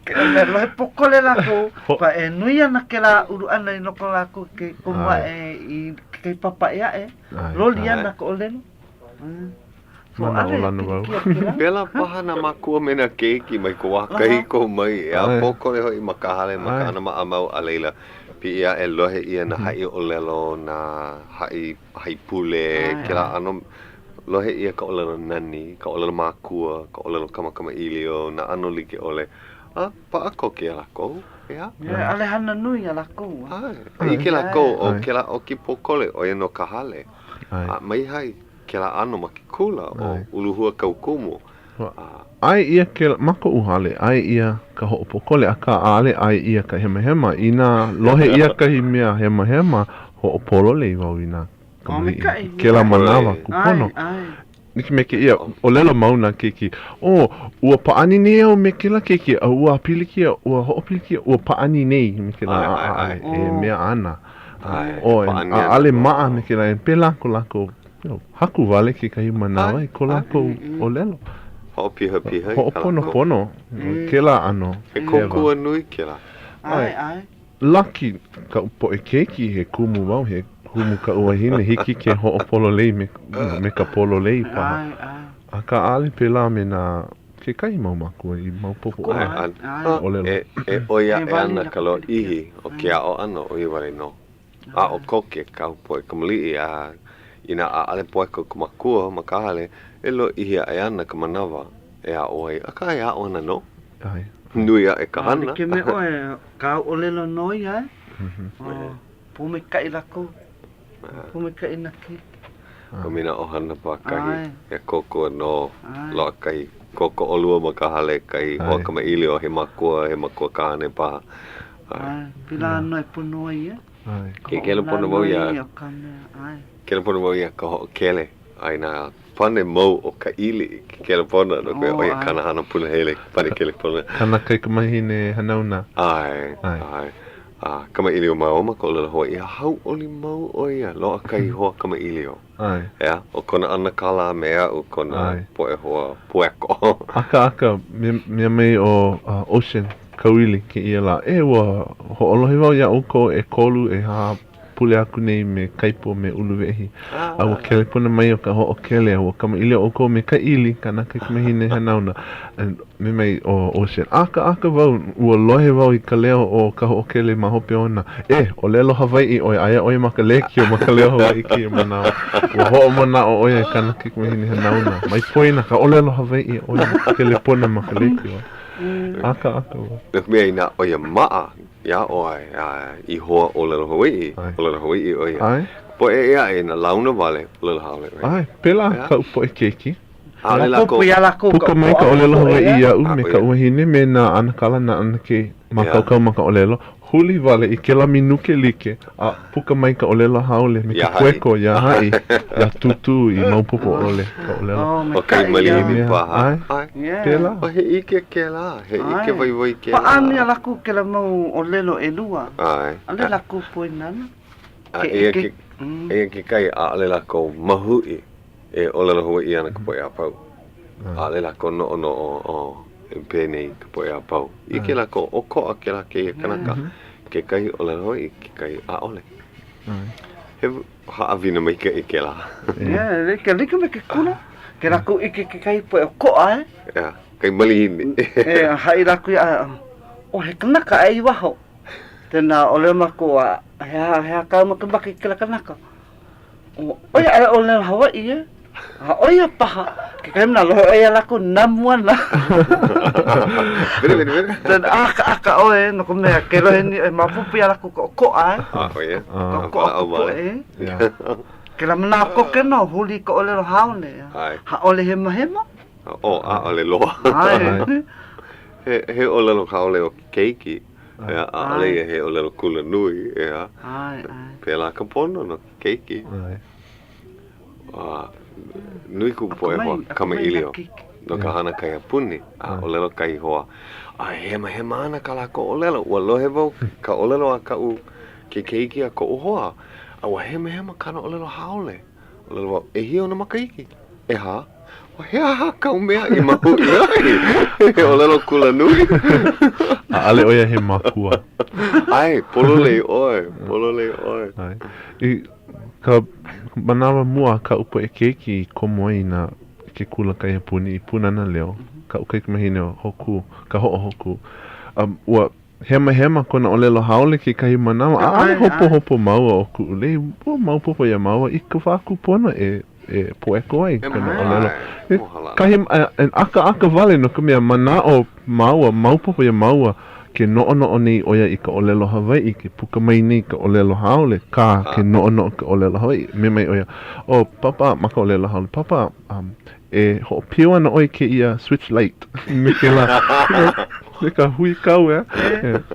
Ke me lohe pokole lako Pa e nui ana ke la uru ana I noko lako Ke kumwa e ke papa ea e Loli ana ko olelo Mana o lana wau. Pela paha na makua me na keiki mai ko wakai ko mai. Ea pokole hoi makahale makana ma amau a leila. Pi ia e lohe ia na hai olelo na hai pule. Kela ano lohe ia ka olelo nani, ka olelo makua, ka olelo kamakama ilio, na ano like ole. Pa ako ke lako. Ea? Ale hana nui a lako. I ke lako o ke la o ki pokole o ia no kahale. Mai hai. Ke la ano makikula o uluhua kaukumu. Ai ia ke mako uhale, ai ia ka ho'opokole a ka ale, ai ia ka hema. Ina lohe ia kahi mea hema ho'opolole wau ina kamali. Ke la manawa kupono. Niki me ke ia, o lelo mauna keiki. Ua paani nei au me ke la keiki, ua apilikia, ua ho'opilikia, ua paani nei me ke la e mea ana. A ale maa me ke la e pela ko lako. Haku wale ke kai manawa I ko lako o lelo. Ho'opiha. Ho'opono. Ke la ano. E kokua nui ke la. Ai. Laki ka upo e keiki he kumu wau he kumu ka uahine hiki ke ho'opolo lei me ka polo lei paha. A ka ale pela me na ke kai mau makua I mau popo o lelo. E oia e ana ka lo ihi o ke a o ano o I wale no. A o koke ka upo e kamali a ina a ale poeko kumakua makahale e lo ihi a ana ka manawa e a oai a ka e a ona no nui a e ka hana ke me oe ka olelo noi ai pume kai lako pume kai na ki o mina o hana pa kahi e koko no lo kai koko olua makahale kai hoa kama ili o he makua kahane pa pila no e puno ia ke kele pono mo ia kele pono mo ia ka kele aina pane mo o ka ili kele pono no ko ia kana hana puna hele pane kele pono kana kai ka mahine hanauna ai kama ili o maoma ko le ho ia hau'oli mau o ia lo kai ho kama ili o ia o kona ana kala mea o kona poe hoa pueko aka me mai o ocean kauili ke ia la ua ho'olohi wau ia uko e kolu e ha pule aku nei me kaipo me uluwehi a kele puna mai o ka ho'okele a kama ili uko me ka ili kana kai kumehine hanauna me mai o ocean aka wau ua lohe wau I ka leo o ka ho'okele ma hope ona o lelo Hawaiʻi oi aia oi makaleki o makaleo Hawaiʻi ki o manawa ua ho'o mana o oia kana kai kumehine hanauna mai poina ka o lelo Hawaiʻi oi kele puna makaleki o aka wau mea ina oia maa ia oai I hoa o lelo Hawaiʻi oia po e ia e na launa wale o lelo Hawaiʻi pela ka upo e keiki ale lako puka mai ka o lelo Hawaiʻi ia me ka uahine me na anakala na anake makaukau maka o lelo huli wale I kela minuke like a puka mai ka o lelo haole me ka pueko ia hai ia tutu I maupopo ole ka o lelo o kai malihimi paha pela o he ike ke la he ike vai ke la paani a laku ke la mau o lelo e lua ale laku poi nana e ke kai a ale lako mahui e o lelo Hawaiʻi ana ka poe a pau ale lako no o e pēnei ka poe a pau I ke lako o koa ke la ke kanaka ke kai o lelo Hawaiʻi ke kai a ole he haawina mai ke ke la lika me ke kuna ke lako ike ke kai poe o koa kai malihimi hai lako o he kanaka ai waho tena o leo mako hea kaumaka baki ke la kanaka Oia ala o le Hawaiʻi e. Oia paha. Ke kai mana loho oia lako namuana. Vere. Dan aka oe no ko mea ke lohe ni e mapupi ala ko koa e. Oia. Koa ko e. Ke la mana ko ke no huli ko ole lo haole. Ha ole hema. Ole loa. He ole lo haole o keiki. Ale he ole lo kula nui. Pela ka pono no keiki. Nui ku poe hoa kamailio no ka hana kai apuni olelo kai hoa hema ana ka lako olelo ua lohe vau ka olelo a ka u ke keiki a ko hoa wa hema kana olelo haole olelo vau e hio na makaiki e ha wa he aha ka umea i mahu i he olelo kula nui ale oia he makua ai pololei oe ka manawa mua ka upa e keiki komoe na ke kula kai hapuni i punana leo ka uka i mahine hoku ka hoku ua hema kona olelo haole ke kai manawa ale hopo maua o ku ulei mau popo ia maua i ka whaku pona e poeko ai kona olelo kai aka vale no ka mea mana o maua mau popo ia maua ke no'o nei oia i ka olelo Hawaiʻi ke puka mai nei ka olelo haole ka ke no'o ka olelo Hawaiʻi me mai oia papa maka olelo haole papa e ho pio ana oi ke ia switch light me ke la me ka hui kau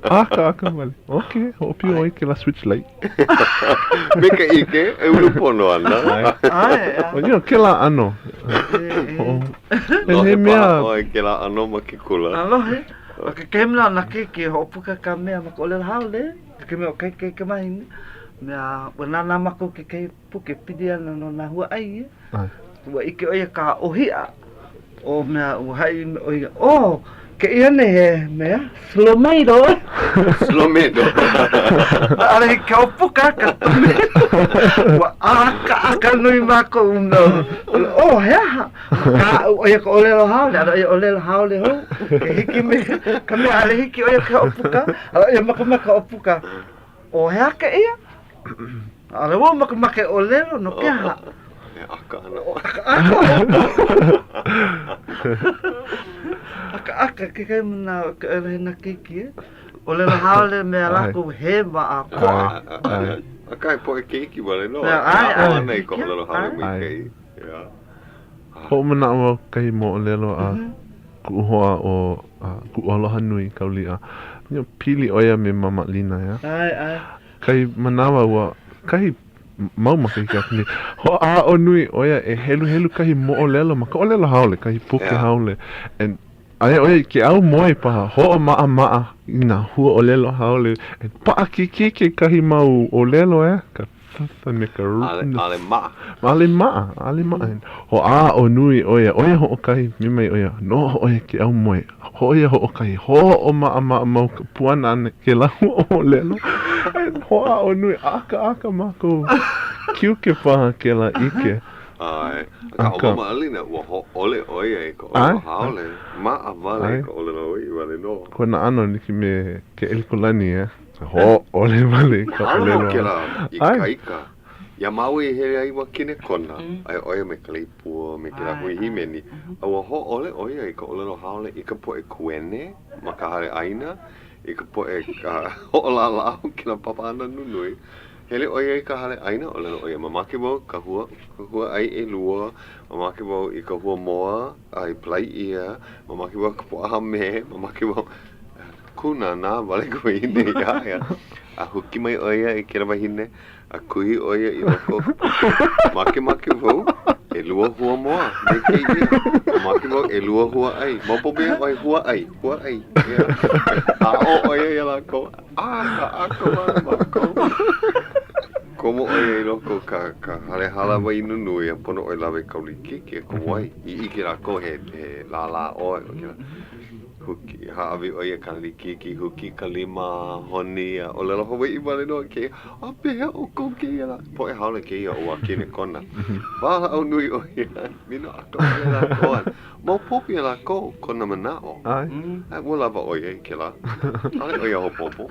aka vale okay ho pio oi ke la switch light me ka ike e ulu pono ana o ke la ano he mea ke la ano ma ke kula alohe ke kemla na ke hopuka ka mea ma ko le haole ke me o ke mai mea wana mako ke puke pidia no na hua ai ua ike oia ka ohia o mea uhai oia ke iane he mea slomeido ale ke opuka ka ua aka nui mako hea ka oia ka olelo haole ala oia olelo haole ho ke hiki me ka mea ale hiki oia ka opuka ala oia maka opuka hea ka ia ala ua maka olelo no ke ha aka ke kai mana ka na keiki olelo haole me lako he ma a koa aka po keiki wale no ai ko olelo haole me kei ho mana o kai mo olelo a ku hoa o ku aloha nui kaulia ni pili oia me mama lina ai kai manawa wa kai mau maka ka ni ho o nui oia e helu kai mo olelo maka olelo haole kai puke haole and ai oia ke au moi pa ho maa ina hua olelo haole e pa ki kai mau olelo ka me ka ale maa ho o nui oia ho kai mi mai oia no oia ke au moi hoia ho kai ho maa mau puana ke la o lelo ho o nui aka mako kiu ke paha ke la ike ai ka ma alina wo ole oia ko haole ma vale ko ole wale no kona ano ni me ke elikolani ho ole vale ko ole no ika ya maui he ai wa kine kona ai oia me kalipu me kila hui himeni au ho ole oia ko ole no haole ika po e kuene makahare aina ika po e ho la kila papa ana nunui hele oia ka hale aina ole oia mamake mo ka hua ai e lua mamake mo i ka hua moa ai plai ia mamake mo ka poa me mamake mo kuna na vale ko ine ya a huki mai oia e kira mahine a kui oia i loko make vo e lua hua moa me kei make mo e lua hua ai mopo me oi hua ai a oia ia la ko mako Komo oia i loko ka hale hala wai nunui a pono oi lawe kauli kiki ko wai i ike rako he la oe Huki, ha'awi oia kaliki ki huki kalima honi o lelo Hawaiʻi wale no ke a pehea o kou ke la po e haole ke ia o a kine kona wala au nui oia mino a kou ke la koan mau popi la kou kona manao ai wala wa oia ke la ale oia ho popo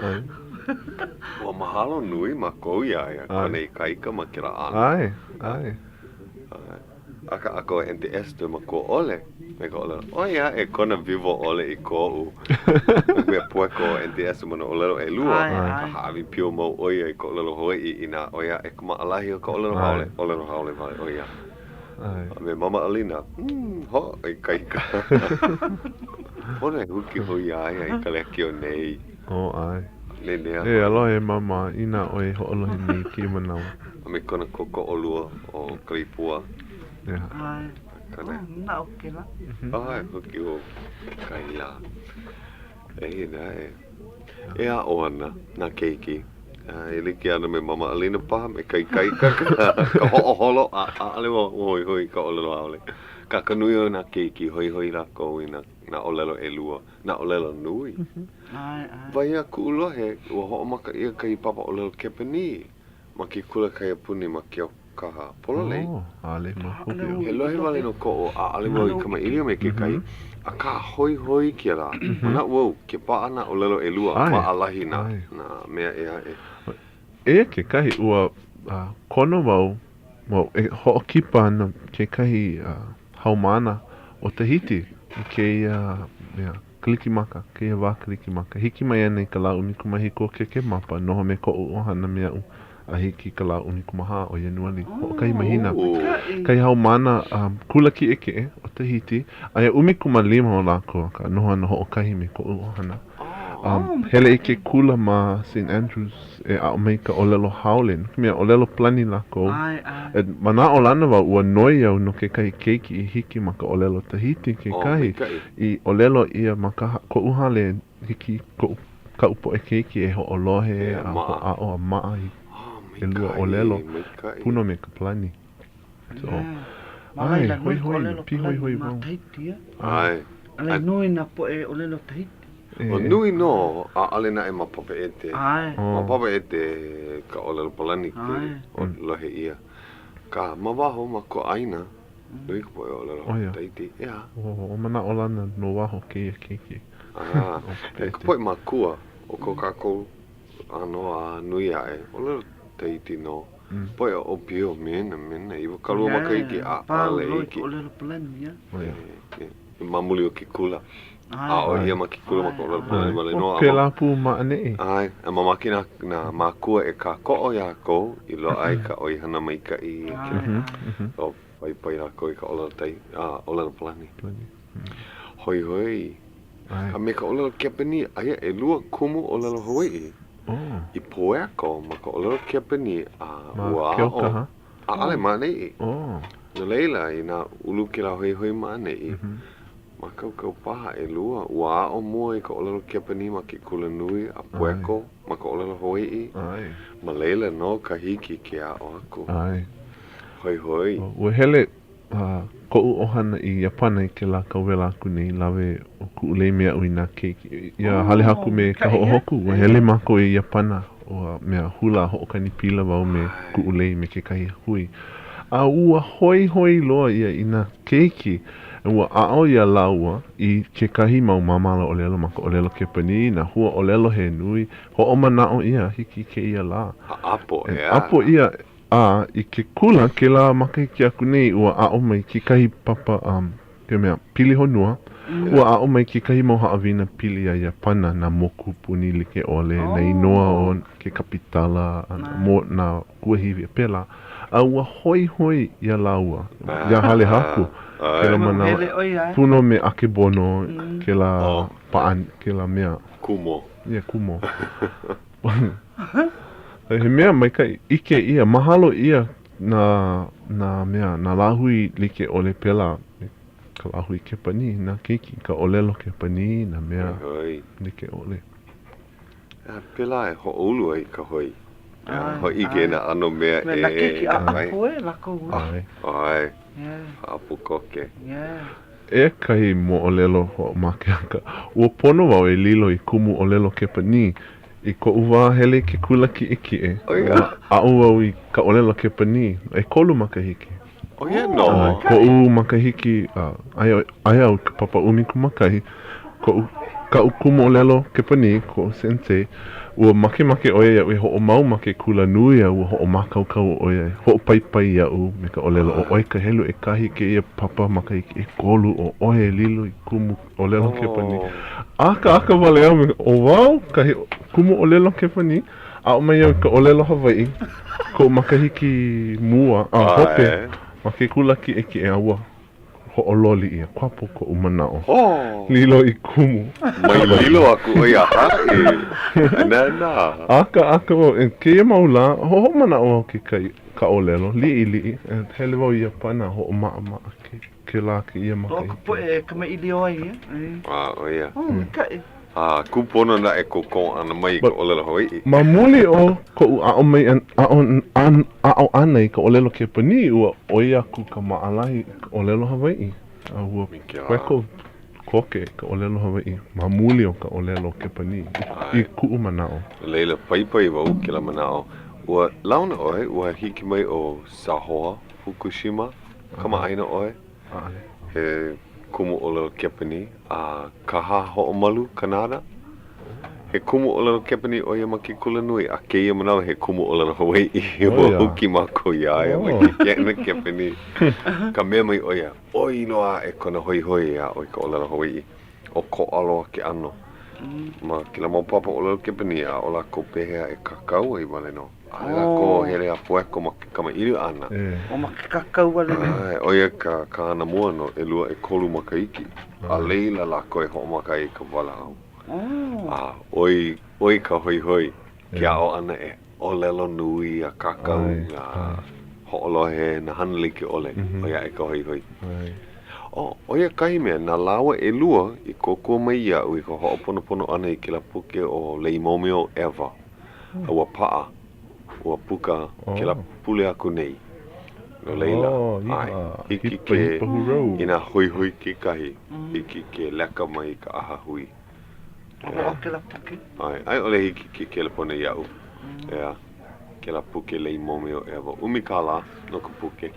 o mahalo nui ma kou ia kone I kaika ma kira ana ai aka ako NTS tu ma ko ole me ko ole oia e kona vivo ole I ko me pueko NTS mo no ole e lua hawi pio mo oia I ko ole Hawaiʻi ina oia e kuma alahi ko ole haole vai oia me mama Alina ho e kaika ona huki hoi ai ka leki o nei ai e aloha e mama ina oi ho olohi nei ki manau me kona koko olua o Kalipua ai na oke la ai hoki o kaila e na e a ona na keiki e liki ana me mama Alina paha me kai ka holo a ale hoi ka olelo aole ka kanui o na keiki hoi la ko ina na olelo e lua na olelo nui ai vai a kulohe o ho maka ia kai papa olelo kepani ma ki kula kai puni ma ki kaha pololei ale ma he lohe wale no ko a ale mo I kama ilia me ke kai a ka hoi ki la na wo ke pa ana o lelo e lua ma alahi na mea e ke kai ua kono wau e ho kipa na ke kai haumana o Tahiti I ke ia Kalikimaka ke ia wā Kalikimaka hiki mai ana I ka lau ni kumahiko ke mapa noho me ko ohana mea a hiki ka lau ni kumaha o Ianuari o kai mahina kai hau mana kula ki eke o Tahiti aia umi kumalima o lako ka noho ana ho kai me ko ohana hele I ke kula ma St. Andrews e a mai ka olelo haulen mea olelo plani lako e mana o lana wa ua noi au no ke kai keiki I hiki ma ka olelo Tahiti ke kai I olelo ia ma ka ko uhale hiki ko ka upo e keiki e ho olohe a ho a o a maa e lua olelo puno me ka plani so ai hoi pi hoi ai ale nui na po e olelo Tahiti o nui no a ale na e mapapa ete mapapa ete ka olelo plani o lohe ia ka mawaho ma ko aina nui ko e olelo Tahiti o mana olana no waho ke keiki e ko poi makua o ko kako ano a nui ae olelo Tahiti no poi o pio mena iwa kalua makaiki a ale iki olelo plani mamuli o ki kula o ia ma ki kula ma ko olelo plani wale no ke lapu ma ane ai a mamaki na makua e ka ko'o ia ko I lo ai ka oi hana mai ka I o pai la ko I ka olelo plani hoi a me ka olelo kepani aia e lua kumu olelo Hawaiʻi I poeko ma ka olelo kepani a ale ma nei no leila I na ulu ki la hoi ma nei ma kau paha e lua ua o mua I ka olelo kepani ma ki kula nui a poeko ma ka olelo Hawaiʻi ma leila no ka hiki ki a o aku hoi ua hele ko ohana I Japana I ke la kauwela aku nei lawe o ku'ulei mea ui nā keiki ia hale haku me ka ho'ohoku ua hele mako I Japana o mea hula ho'okani pila wau me ku'ulei me ke kahi hui a ua hoi loa ia I nā keiki ua a'o ia laua I ke kahi mau mamala o lelo maka o lelo kepani na hua o lelo he nui ho'o mana'o ia hiki ke ia la apo ia I ke kula ke la makahiki aku nei ua a'o mai ki kahi papa ke mea pili honua ua a'o mai ki kahi mau haawina pili a Japana na moku puni like ole na inoa o ke kapitala na kuahiwi pela a ua hoi ia laua ia hale haku ke la mana puno me ake bono ke la paan ke la mea kumo kumo he mea mai kai ike ia mahalo ia na mea na lahui like ole pela ka lahui kepani na keiki ka olelo kepani na mea like ole pela e ho'olu ai ka hoi hoi ike na ano mea na keiki a koe lako ai apu koke E kai mo olelo ho makeaka. Ua pono wau e lilo I kumu olelo kepani. I ko uwa hele ke kula ki iki e. Au wau I ka olelo kepani. E kolu makahiki. No. Ko u makahiki, ai au ka papa umi kumakahi. Ka kumu olelo kepani, ko sensei. Ua make oia e ho mau make kula nui ua ho makau oia. Ho pai au me ka olelo o oi ka helu e kahi ke ia papa makahiki e kolu o oe lilo I kumu olelo kepani. Aka wale au me o wau kahi kumu olelo kepani. A o mai au ka olelo Hawaiʻi. Ko makahiki mua, hope. Make kula ki eki e aua. Ho'ololi ia, kwapo ko umanao. Lilo I kumu. Mai lilo aku o ia hae. Nana. Aka o, ke ia maula, ho manao au ki ka olelo. Li'i. Hele wau ia pana ho maa ke la ki ia makai. Ko po e kama ili o ai ia. O ia. Kai. Kupono na e ko ana mai ka olelo Hawaiʻi. Ma muli o ko a mai a ana I ka olelo ke pani ua oi aku ka maalahi ka olelo Hawaiʻi. A ua kweko koke ka olelo Hawaiʻi. Ma muli o ka olelo ke pani I ku'u manao. Leila pai wau ke la manao. Ua launa oe, ua hiki mai o Sahoa, Fukushima. Kama aina oe. He kumu olelo kepani a kaha ho'omalu Kanada. He kumu olelo kepani o ia maki kula nui a ke ia manao he kumu olelo Hawaiʻi ua huki mako ia maki kena kepani. Ka mea mai o ia oi noa e kona hoi a oi ka olelo Hawaiʻi o ko aloa ke ano. Ma kila mau papa olelo kepani a o lako pehea e kakau ai wale no. A lako hele a pueko ma kama iri ana. O ma ke kakau wale ne. Oia ka ana mua no e lua e kolu makaiki. A leila lako e ho'omakai ka wala au. Oi ka hoi ki a o ana e olelo nui a kakau a ho'olohe na hanalike ole. Oia e ka hoi. Oia kai mea na lawa e lua I kokua mai iau I ka ho'oponopono ana I ke la puke o leimomeo Eva. Ua pa'a. Ua puka ke la pule aku nei. No leila. Hiki ke ina hoi ke kahi. Hiki ke leka mai ka aha hui. O ke la puke. Ai ole hiki ke la pone iau. Ke la puke lei momeo Eva. Umikala no ka puke.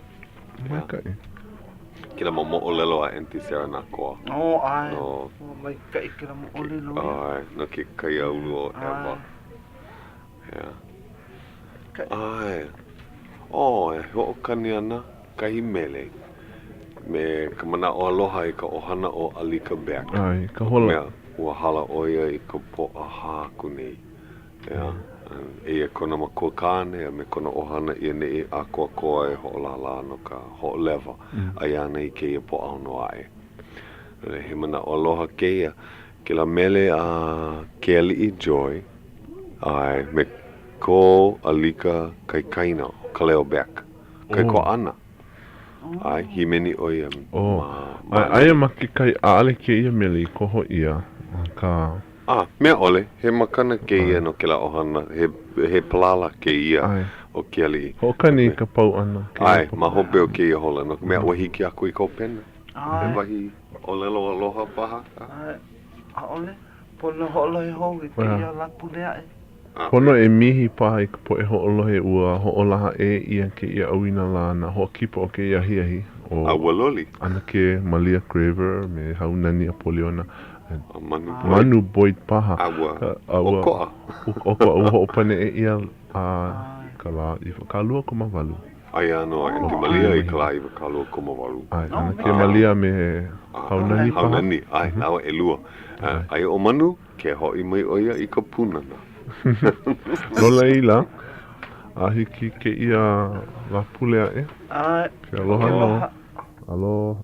Ke la momo olelo a enti sera na koa. Ai. Mai kai ke la mo olelo. Ai. No ke kai au o Eva. Ai. E ho'okani ana kahi mele. Me ka mana o aloha I ka ohana o Alika Beck. Ai, ka hola. Mea ua hala oia I ka po'aha aku nei. Eia kona makua kāne me kona ohana ia nei a koa e ho'olala no ka ho'oleva. Ai ana I keia po'ao no ae. He mana o aloha keia. Ke la mele a Kelly Joy. Ai, me ko Alika kaikaina Ka Leo Beck. Kai ko ana. Ai, himeni oia. Ai maki kai aale ke ia mele ko ho ia. Ka... mea ole. He makana ke ia no ke la ohana. He palala ke ia o Kelly. Hokani ka pau ana. Ai, ma hope o ke ia hola. No mea wahiki aku I ko pena. He wahi olelo aloha paha. A ole. Pono ho'olohe hou I ke ia lapu lea e. Pono e mihi paha I ka po e ho'olohe ua ho'olaha e ia ke ia awina la na ho'okipa o ke ia hiahi. Awaloli. Ana ke Malia Craver me Haunani Apoliona. Manu Boyd paha. Okoa. Okoa ua ho'opane e ia ka lua kumawalu. Ai ano, enti Malia I ka la iwa ka lua kumawalu. Ai, ana ke Malia me Haunani paha. Haunani, ai, nawa e lua. Ai o manu, ke hoi mai oia I ka punana. Lola ila, hiki ke ia la pulea e. Ke aloha no. Aloha.